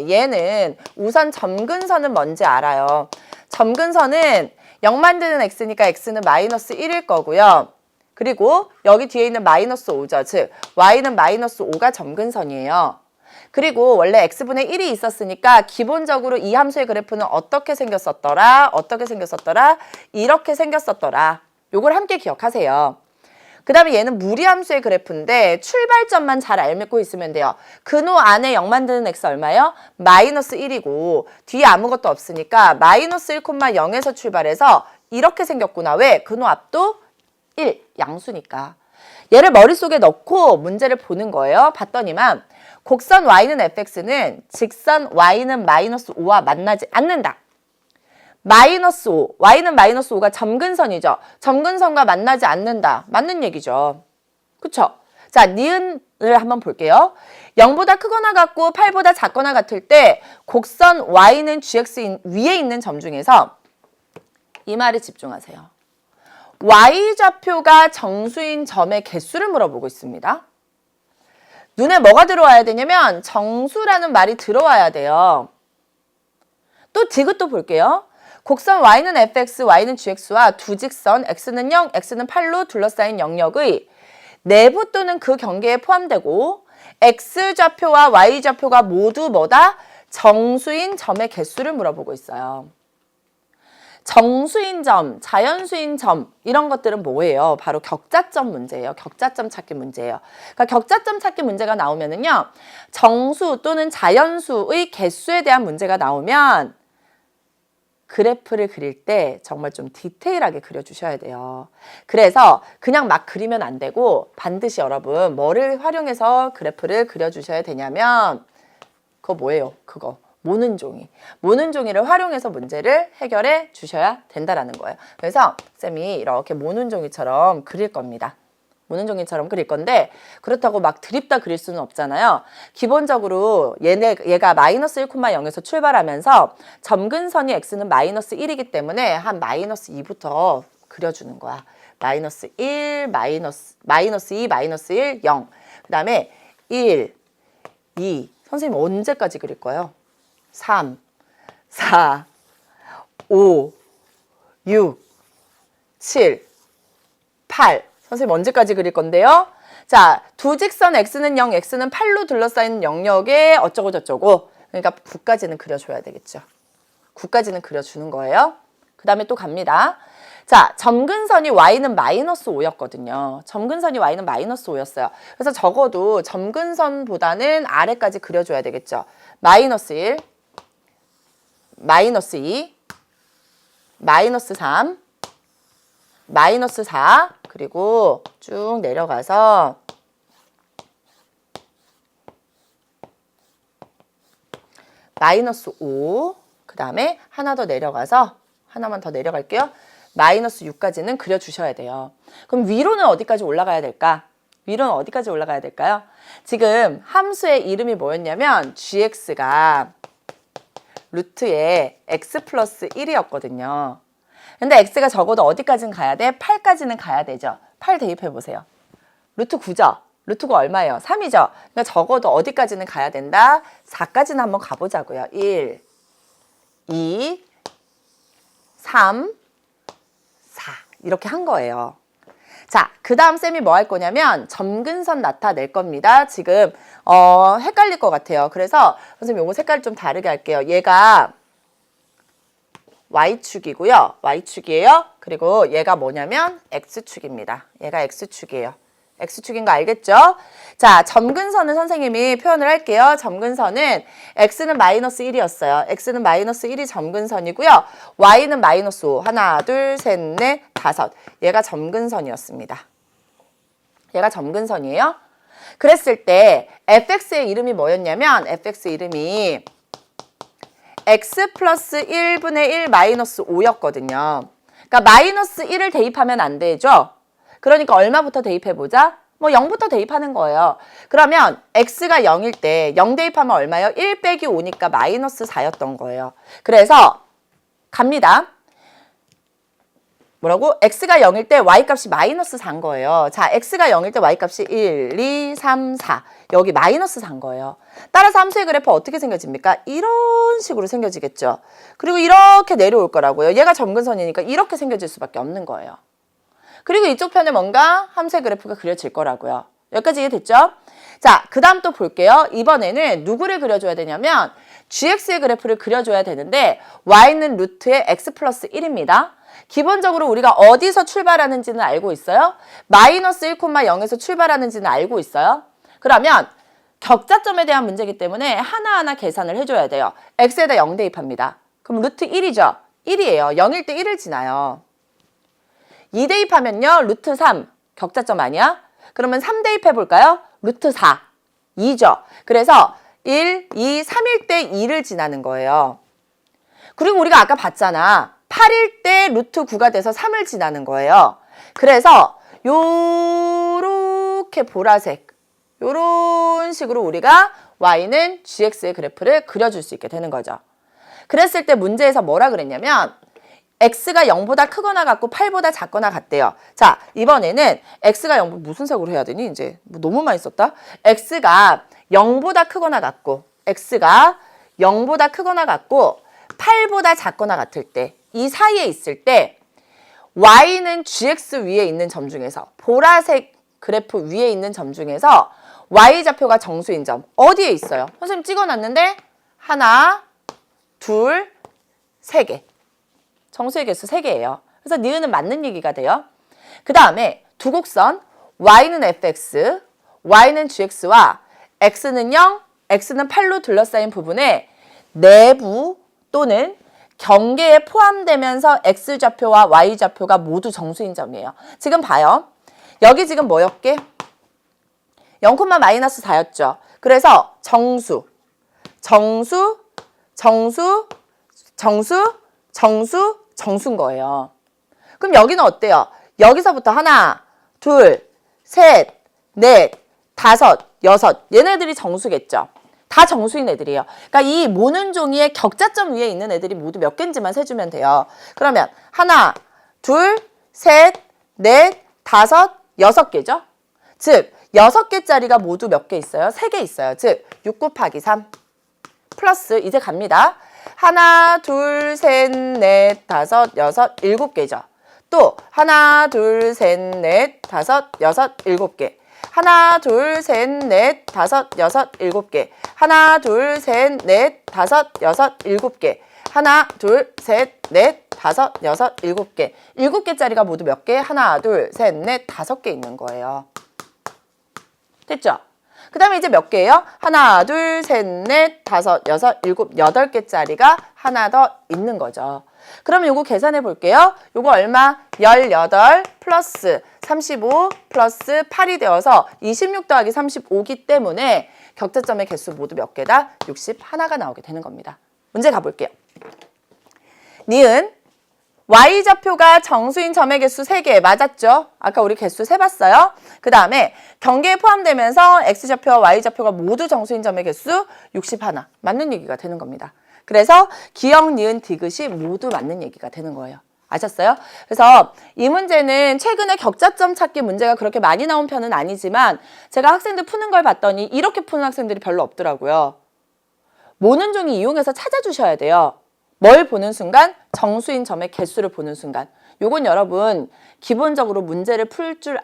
얘는 우선 점근선은 뭔지 알아요. 점근선은 0 만드는 x니까 x는 마이너스 1일 거고요. 그리고 여기 뒤에 있는 마이너스 5죠. 즉 y는 마이너스 5가 점근선이에요. 그리고 원래 x분의 1이 있었으니까 기본적으로 이 함수의 그래프는 어떻게 생겼었더라? 이렇게 생겼었더라. 요걸 함께 기억하세요. 그 다음에 얘는 무리함수의 그래프인데 출발점만 잘 알고 있으면 돼요. 근호 안에 0 만드는 x 얼마예요? 마이너스 1이고 뒤에 아무것도 없으니까 마이너스 1,0에서 출발해서 이렇게 생겼구나. 왜? 근호 앞도 1, 양수니까. 얘를 머릿속에 넣고 문제를 보는 거예요. 봤더니만 곡선 y는 fx는 직선 y는 마이너스 5와 만나지 않는다. 마이너스 5, y는 마이너스 5가 점근선이죠. 점근선과 만나지 않는다. 맞는 얘기죠. 그쵸? 자, 니은을 한번 볼게요. 0보다 크거나 같고 8보다 작거나 같을 때 곡선 y는 gx 위에 있는 점 중에서 이 말에 집중하세요. y좌표가 정수인 점의 개수를 물어보고 있습니다. 눈에 뭐가 들어와야 되냐면 정수라는 말이 들어와야 돼요. 또 디귿도 볼게요. 곡선 y는 fx, y는 gx와 두 직선 x는 0, x는 8로 둘러싸인 영역의 내부 또는 그 경계에 포함되고 x좌표와 y좌표가 모두 뭐다? 정수인 점의 개수를 물어보고 있어요. 정수인 점, 자연수인 점 이런 것들은 뭐예요? 바로 격자점 문제예요. 격자점 찾기 문제예요. 그러니까 격자점 찾기 문제가 나오면은요. 정수 또는 자연수의 개수에 대한 문제가 나오면 그래프를 그릴 때 정말 좀 디테일하게 그려주셔야 돼요. 그래서 그냥 막 그리면 안 되고 반드시 여러분 뭐를 활용해서 그래프를 그려주셔야 되냐면 그거 뭐예요? 그거 모는 종이. 모는 종이를 활용해서 문제를 해결해 주셔야 된다라는 거예요. 그래서 쌤이 이렇게 모는 종이처럼 그릴 겁니다. 모는 종이처럼 그릴 건데 그렇다고 막 드립다 그릴 수는 없잖아요. 기본적으로 얘가 마이너스 1,0에서 출발하면서 점근선이 x는 마이너스 1이기 때문에 한 마이너스 2부터 그려주는 거야. 마이너스 1, 마이너스 2, 마이너스 1, 0. 그 다음에 1, 2. 선생님 언제까지 그릴 거예요? 3, 4, 5, 6, 7, 8. 선생님 언제까지 그릴 건데요? 자, 두 직선 x는 0, x는 8로 둘러싸인 영역에 어쩌고 저쩌고. 그러니까 9까지는 그려줘야 되겠죠. 9까지는 그려주는 거예요. 그 다음에 또 갑니다. 자, 점근선이 y는 마이너스 5였거든요. 점근선이 y는 마이너스 5였어요. 그래서 적어도 점근선보다는 아래까지 그려줘야 되겠죠. 마이너스 1, 마이너스 2, 마이너스 3, 마이너스 4, 그리고 쭉 내려가서 마이너스 5, 그 다음에 하나 더 내려가서 하나만 더 내려갈게요. 마이너스 6까지는 그려주셔야 돼요. 그럼 위로는 어디까지 올라가야 될까? 위로는 어디까지 올라가야 될까요? 지금 함수의 이름이 뭐였냐면 gx가 루트에 x 플러스 1이었거든요. 근데 x가 적어도 어디까지는 가야 돼? 8까지는 가야 되죠. 8 대입해 보세요. 루트 9죠? 루트 9 얼마예요? 3이죠? 그러니까 적어도 어디까지는 가야 된다? 4까지는 한번 가보자고요. 1, 2, 3, 4 이렇게 한 거예요. 자, 그 다음 쌤이 뭐 할 거냐면 점근선 나타낼 겁니다. 지금 헷갈릴 것 같아요. 그래서 선생님 요거 색깔 좀 다르게 할게요. 얘가 Y축이고요. Y축이에요. 그리고 얘가 뭐냐면 X축입니다. 얘가 X축이에요. X축인 거 알겠죠? 자, 점근선은 선생님이 표현을 할게요. 점근선은 X는 마이너스 1이었어요. X는 마이너스 1이 점근선이고요. Y는 마이너스 5. 하나, 둘, 셋, 넷, 다섯. 얘가 점근선이었습니다. 얘가 점근선이에요. 그랬을 때 fx의 이름이 뭐였냐면 fx 이름이 x 플러스 1분의 1 마이너스 5였거든요. 그러니까 마이너스 1을 대입하면 안 되죠. 그러니까 얼마부터 대입해보자? 뭐 0부터 대입하는 거예요. 그러면 x가 0일 때 0 대입하면 얼마예요? 1 빼기 5니까 마이너스 4였던 거예요. 그래서 갑니다. 뭐라고? x가 0일 때 y값이 마이너스 4인 거예요. 자, x가 0일 때 y값이 1, 2, 3, 4. 여기 마이너스 4인 거예요. 따라서 함수의 그래프 어떻게 생겨집니까? 이런 식으로 생겨지겠죠. 그리고 이렇게 내려올 거라고요. 얘가 점근선이니까 이렇게 생겨질 수밖에 없는 거예요. 그리고 이쪽 편에 뭔가 함수의 그래프가 그려질 거라고요. 여기까지 이해됐죠? 자, 그 다음 또 볼게요. 이번에는 누구를 그려줘야 되냐면 gx의 그래프를 그려줘야 되는데 y는 루트의 x 플러스 1입니다. 기본적으로 우리가 어디서 출발하는지는 알고 있어요? 마이너스 1,0에서 출발하는지는 알고 있어요? 그러면 격자점에 대한 문제이기 때문에 하나하나 계산을 해줘야 돼요. x에다 0 대입합니다. 그럼 루트 1이죠? 1이에요. 0일 때 1을 지나요. 2 대입하면요. 루트 3. 격자점 아니야? 그러면 3 대입해볼까요? 루트 4. 2죠. 그래서 1, 2, 3일 때 2를 지나는 거예요. 그리고 우리가 아까 봤잖아. 8일 때 루트 9가 돼서 3을 지나는 거예요. 그래서 요렇게 보라색, 요런 식으로 우리가 y는 gx의 그래프를 그려줄 수 있게 되는 거죠. 그랬을 때 문제에서 뭐라 그랬냐면 x가 0보다 크거나 같고 8보다 작거나 같대요. 자, 이번에는 x가 0, 무슨 색으로 해야 되니? 이제 뭐 너무 많이 썼다. x가 0보다 크거나 같고 x가 0보다 크거나 같고 8보다 작거나 같을 때 이 사이에 있을 때 y는 gx 위에 있는 점 중에서 보라색 그래프 위에 있는 점 중에서 y좌표가 정수인 점 어디에 있어요? 선생님 찍어놨는데 하나, 둘, 세 개. 정수의 개수 3개예요. 그래서 니은은 맞는 얘기가 돼요. 그 다음에 두 곡선 y는 fx, y는 gx와 x는 0, x는 8로 둘러싸인 부분에 내부 또는 경계에 포함되면서 x좌표와 y좌표가 모두 정수인 점이에요. 지금 봐요. 여기 지금 뭐였게? 0,-4였죠. 그래서 정수, 정수, 정수, 정수, 정수, 정수인 거예요. 그럼 여기는 어때요? 여기서부터 하나, 둘, 셋, 넷, 다섯, 여섯. 얘네들이 정수겠죠. 다 정수인 애들이에요. 그러니까 이 모는 종이의 격자점 위에 있는 애들이 모두 몇 개인지만 세주면 돼요. 그러면 하나, 둘, 셋, 넷, 다섯, 6개죠. 즉 6개짜리가 모두 몇 개 있어요? 3개 있어요. 즉 6 곱하기 3 플러스 이제 갑니다. 하나, 둘, 셋, 넷, 다섯, 여섯, 7개죠. 또 하나, 둘, 셋, 넷, 다섯, 여섯, 7개. 하나, 둘, 셋, 넷, 다섯, 여섯, 7개. 하나, 둘, 셋, 넷, 다섯, 여섯, 7개. 하나, 둘, 셋, 넷, 다섯, 여섯, 7개. 7개짜리가 모두 몇 개? 하나, 둘, 셋, 넷, 5개 있는 거예요. 됐죠? 그 다음에 이제 몇 개예요? 하나, 둘, 셋, 넷, 다섯, 여섯, 7, 8개짜리가 하나 더 있는 거죠. 그럼 요거 계산해 볼게요. 요거 얼마? 18 플러스 35 플러스 8이 되어서 26 더하기 35기 때문에 격자점의 개수 모두 몇 개다? 61가 나오게 되는 겁니다. 문제 가볼게요. 니은 y좌표가 정수인 점의 개수 3개 맞았죠? 아까 우리 개수 세봤어요. 그 다음에 경계에 포함되면서 x좌표와 y좌표가 모두 정수인 점의 개수 61 맞는 얘기가 되는 겁니다. 그래서 기역, 니은, 디귿이 모두 맞는 얘기가 되는 거예요. 아셨어요? 그래서 이 문제는 최근에 격자점 찾기 문제가 그렇게 많이 나온 편은 아니지만 제가 학생들 푸는 걸 봤더니 이렇게 푸는 학생들이 별로 없더라고요. 모는 종이 이용해서 찾아주셔야 돼요. 뭘 보는 순간? 정수인 점의 개수를 보는 순간. 요건 여러분 기본적으로 문제를 풀 줄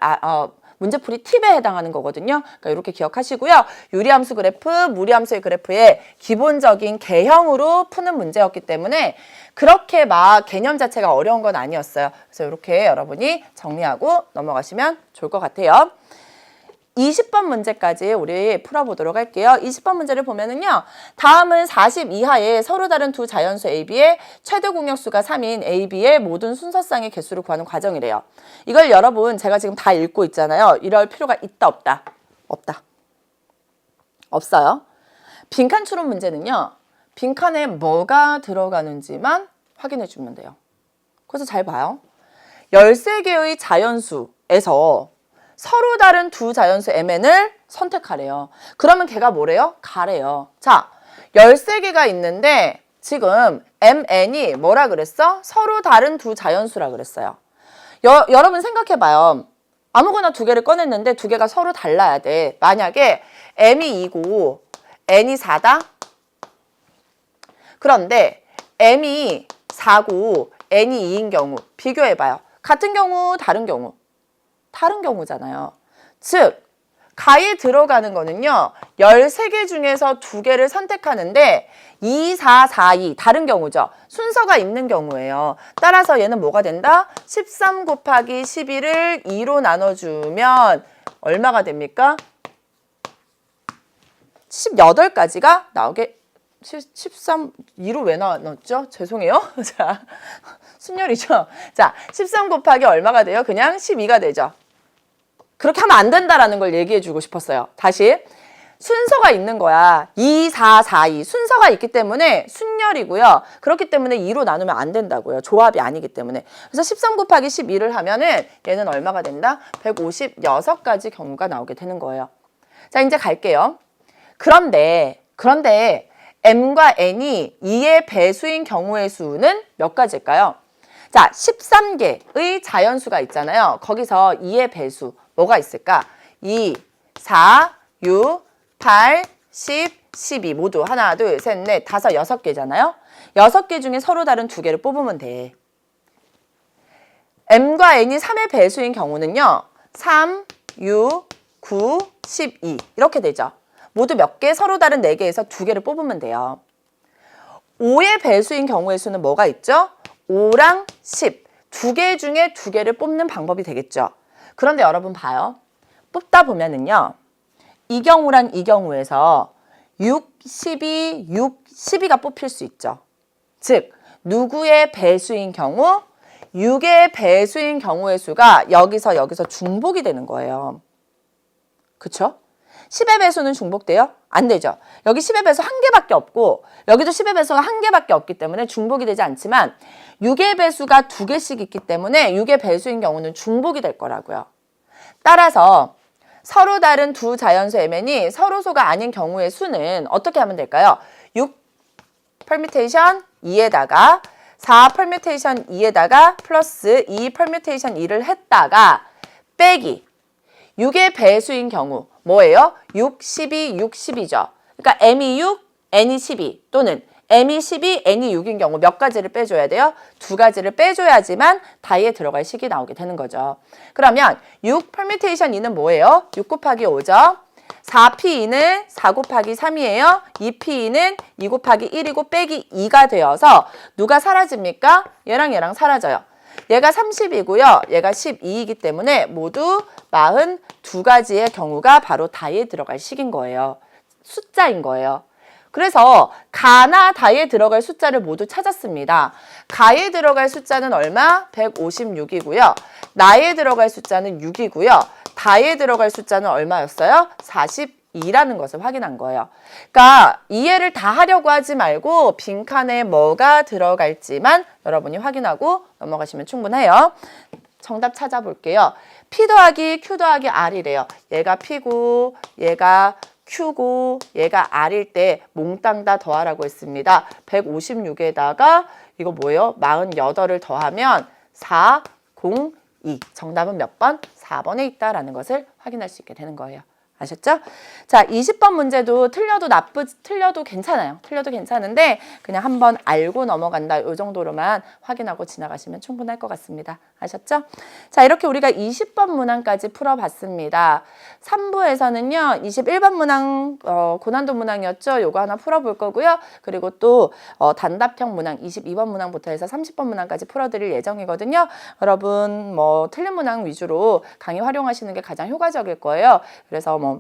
문제풀이 팁에 해당하는 거거든요. 그러니까 이렇게 기억하시고요. 유리함수 그래프, 무리함수의 그래프의 기본적인 개형으로 푸는 문제였기 때문에 그렇게 막 개념 자체가 어려운 건 아니었어요. 그래서 이렇게 여러분이 정리하고 넘어가시면 좋을 것 같아요. 20번 문제까지 우리 풀어보도록 할게요. 20번 문제를 보면은요. 다음은 40 이하의 서로 다른 두 자연수 AB의 최대 공역수가 3인 AB의 모든 순서쌍의 개수를 구하는 과정이래요. 이걸 여러분 제가 지금 다 읽고 있잖아요. 이럴 필요가 있다 없다? 없다. 없어요. 빈칸 추론 문제는요. 빈칸에 뭐가 들어가는지만 확인해 주면 돼요. 그래서 잘 봐요. 13개의 자연수에서 서로 다른 두 자연수 MN을 선택하래요. 그러면 걔가 뭐래요? 가래요. 자, 13개가 있는데 지금 MN이 뭐라 그랬어? 서로 다른 두 자연수라 그랬어요. 여러분 생각해봐요. 아무거나 두 개를 꺼냈는데 두 개가 서로 달라야 돼. 만약에 m이 2고 n이 4다? 그런데 m이 4고 n이 2인 경우 비교해봐요. 같은 경우, 다른 경우. 다른 경우잖아요. 즉, 가에 들어가는 거는요. 13개 중에서 2개를 선택하는데 2, 4, 4, 2 다른 경우죠. 순서가 있는 경우예요. 따라서 얘는 뭐가 된다? 13 곱하기 12를 2로 나눠주면 얼마가 됩니까? 18가지가 나오게 13, 2로 왜 나눴죠? 죄송해요. 자, 순열이죠. 자, 13 곱하기 얼마가 돼요? 그냥 12가 되죠. 그렇게 하면 안 된다라는 걸 얘기해 주고 싶었어요. 다시. 순서가 있는 거야. 2, 4, 4, 2. 순서가 있기 때문에 순열이고요. 그렇기 때문에 2로 나누면 안 된다고요. 조합이 아니기 때문에. 그래서 13 곱하기 12를 하면은 얘는 얼마가 된다? 156가지 경우가 나오게 되는 거예요. 자, 이제 갈게요. 그런데 m과 n이 2의 배수인 경우의 수는 몇 가지일까요? 자, 13개의 자연수가 있잖아요. 거기서 2의 배수 뭐가 있을까? 2, 4, 6, 8, 10, 12 모두 하나, 둘, 셋, 넷, 다섯, 6개잖아요. 6개 중에 서로 다른 2개를 뽑으면 돼. m과 n이 3의 배수인 경우는요. 3, 6, 9, 12 이렇게 되죠. 모두 몇 개? 서로 다른 4개에서 2개를 뽑으면 돼요. 5의 배수인 경우의 수는 뭐가 있죠? 5랑 10. 2개 중에 2개를 뽑는 방법이 되겠죠. 그런데 여러분 봐요. 뽑다 보면은요. 이 경우랑 이 경우에서 6, 12, 6, 12가 뽑힐 수 있죠. 즉, 누구의 배수인 경우? 6의 배수인 경우의 수가 여기서 중복이 되는 거예요. 그쵸? 10의 배수는 중복돼요? 안 되죠. 여기 10의 배수 1개밖에 없고 여기도 10의 배수가 1개밖에 없기 때문에 중복이 되지 않지만 6의 배수가 2개씩 있기 때문에 6의 배수인 경우는 중복이 될 거라고요. 따라서 서로 다른 두 자연수 mn이 서로소가 아닌 경우의 수는 어떻게 하면 될까요? 6 permutation 2에다가 4 permutation 2에다가 플러스 2 permutation 2를 했다가 빼기 6의 배수인 경우 뭐예요? 6, 12, 6, 12죠. 그러니까 m이 6, n이 12 또는 m이 12, n이 6인 경우 몇 가지를 빼줘야 돼요? 2가지를 빼줘야지만 다이에 들어갈 식이 나오게 되는 거죠. 그러면 6 permutation 2는 뭐예요? 6 곱하기 5죠. 4p2는 4 곱하기 3이에요. 2p2는 2 곱하기 1이고 빼기 2가 되어서 누가 사라집니까? 얘랑 사라져요. 얘가 30이고요. 얘가 12이기 때문에 모두 42가지의 경우가 바로 다이에 들어갈 식인 거예요. 숫자인 거예요. 그래서 가나 다에 들어갈 숫자를 모두 찾았습니다. 가에 들어갈 숫자는 얼마? 156이고요. 나에 들어갈 숫자는 6이고요. 다에 들어갈 숫자는 얼마였어요? 42라는 것을 확인한 거예요. 그러니까 이해를 다 하려고 하지 말고 빈칸에 뭐가 들어갈지만 여러분이 확인하고 넘어가시면 충분해요. 정답 찾아볼게요. P 더하기 Q 더하기 R이래요. 얘가 P고 얘가 Q고 얘가 R일 때 몽땅 다 더하라고 했습니다. 156에다가 이거 뭐예요? 48을 더하면 4, 0, 2. 정답은 몇 번? 4번에 있다라는 것을 확인할 수 있게 되는 거예요. 아셨죠? 자, 20번 문제도 틀려도 괜찮아요. 틀려도 괜찮은데 그냥 한번 알고 넘어간다. 이 정도로만 확인하고 지나가시면 충분할 것 같습니다. 아셨죠? 자, 이렇게 우리가 20번 문항까지 풀어봤습니다. 3부에서는요. 21번 문항, 고난도 문항이었죠. 요거 하나 풀어볼 거고요. 그리고 또 단답형 문항 22번 문항부터 해서 30번 문항까지 풀어드릴 예정이거든요. 여러분 뭐 틀린 문항 위주로 강의 활용하시는 게 가장 효과적일 거예요. 그래서 뭐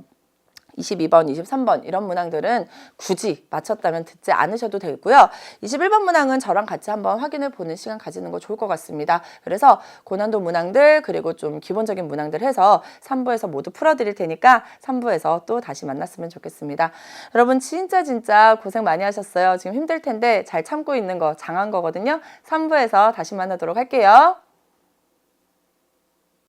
22번, 23번 이런 문항들은 굳이 맞췄다면 듣지 않으셔도 되고요. 21번 문항은 저랑 같이 한번 확인해 보는 시간 가지는 거 좋을 것 같습니다. 그래서 고난도 문항들 그리고 좀 기본적인 문항들 해서 3부에서 모두 풀어드릴 테니까 3부에서 또 다시 만났으면 좋겠습니다. 여러분 진짜 고생 많이 하셨어요. 지금 힘들 텐데 잘 참고 있는 거 장한 거거든요. 3부에서 다시 만나도록 할게요.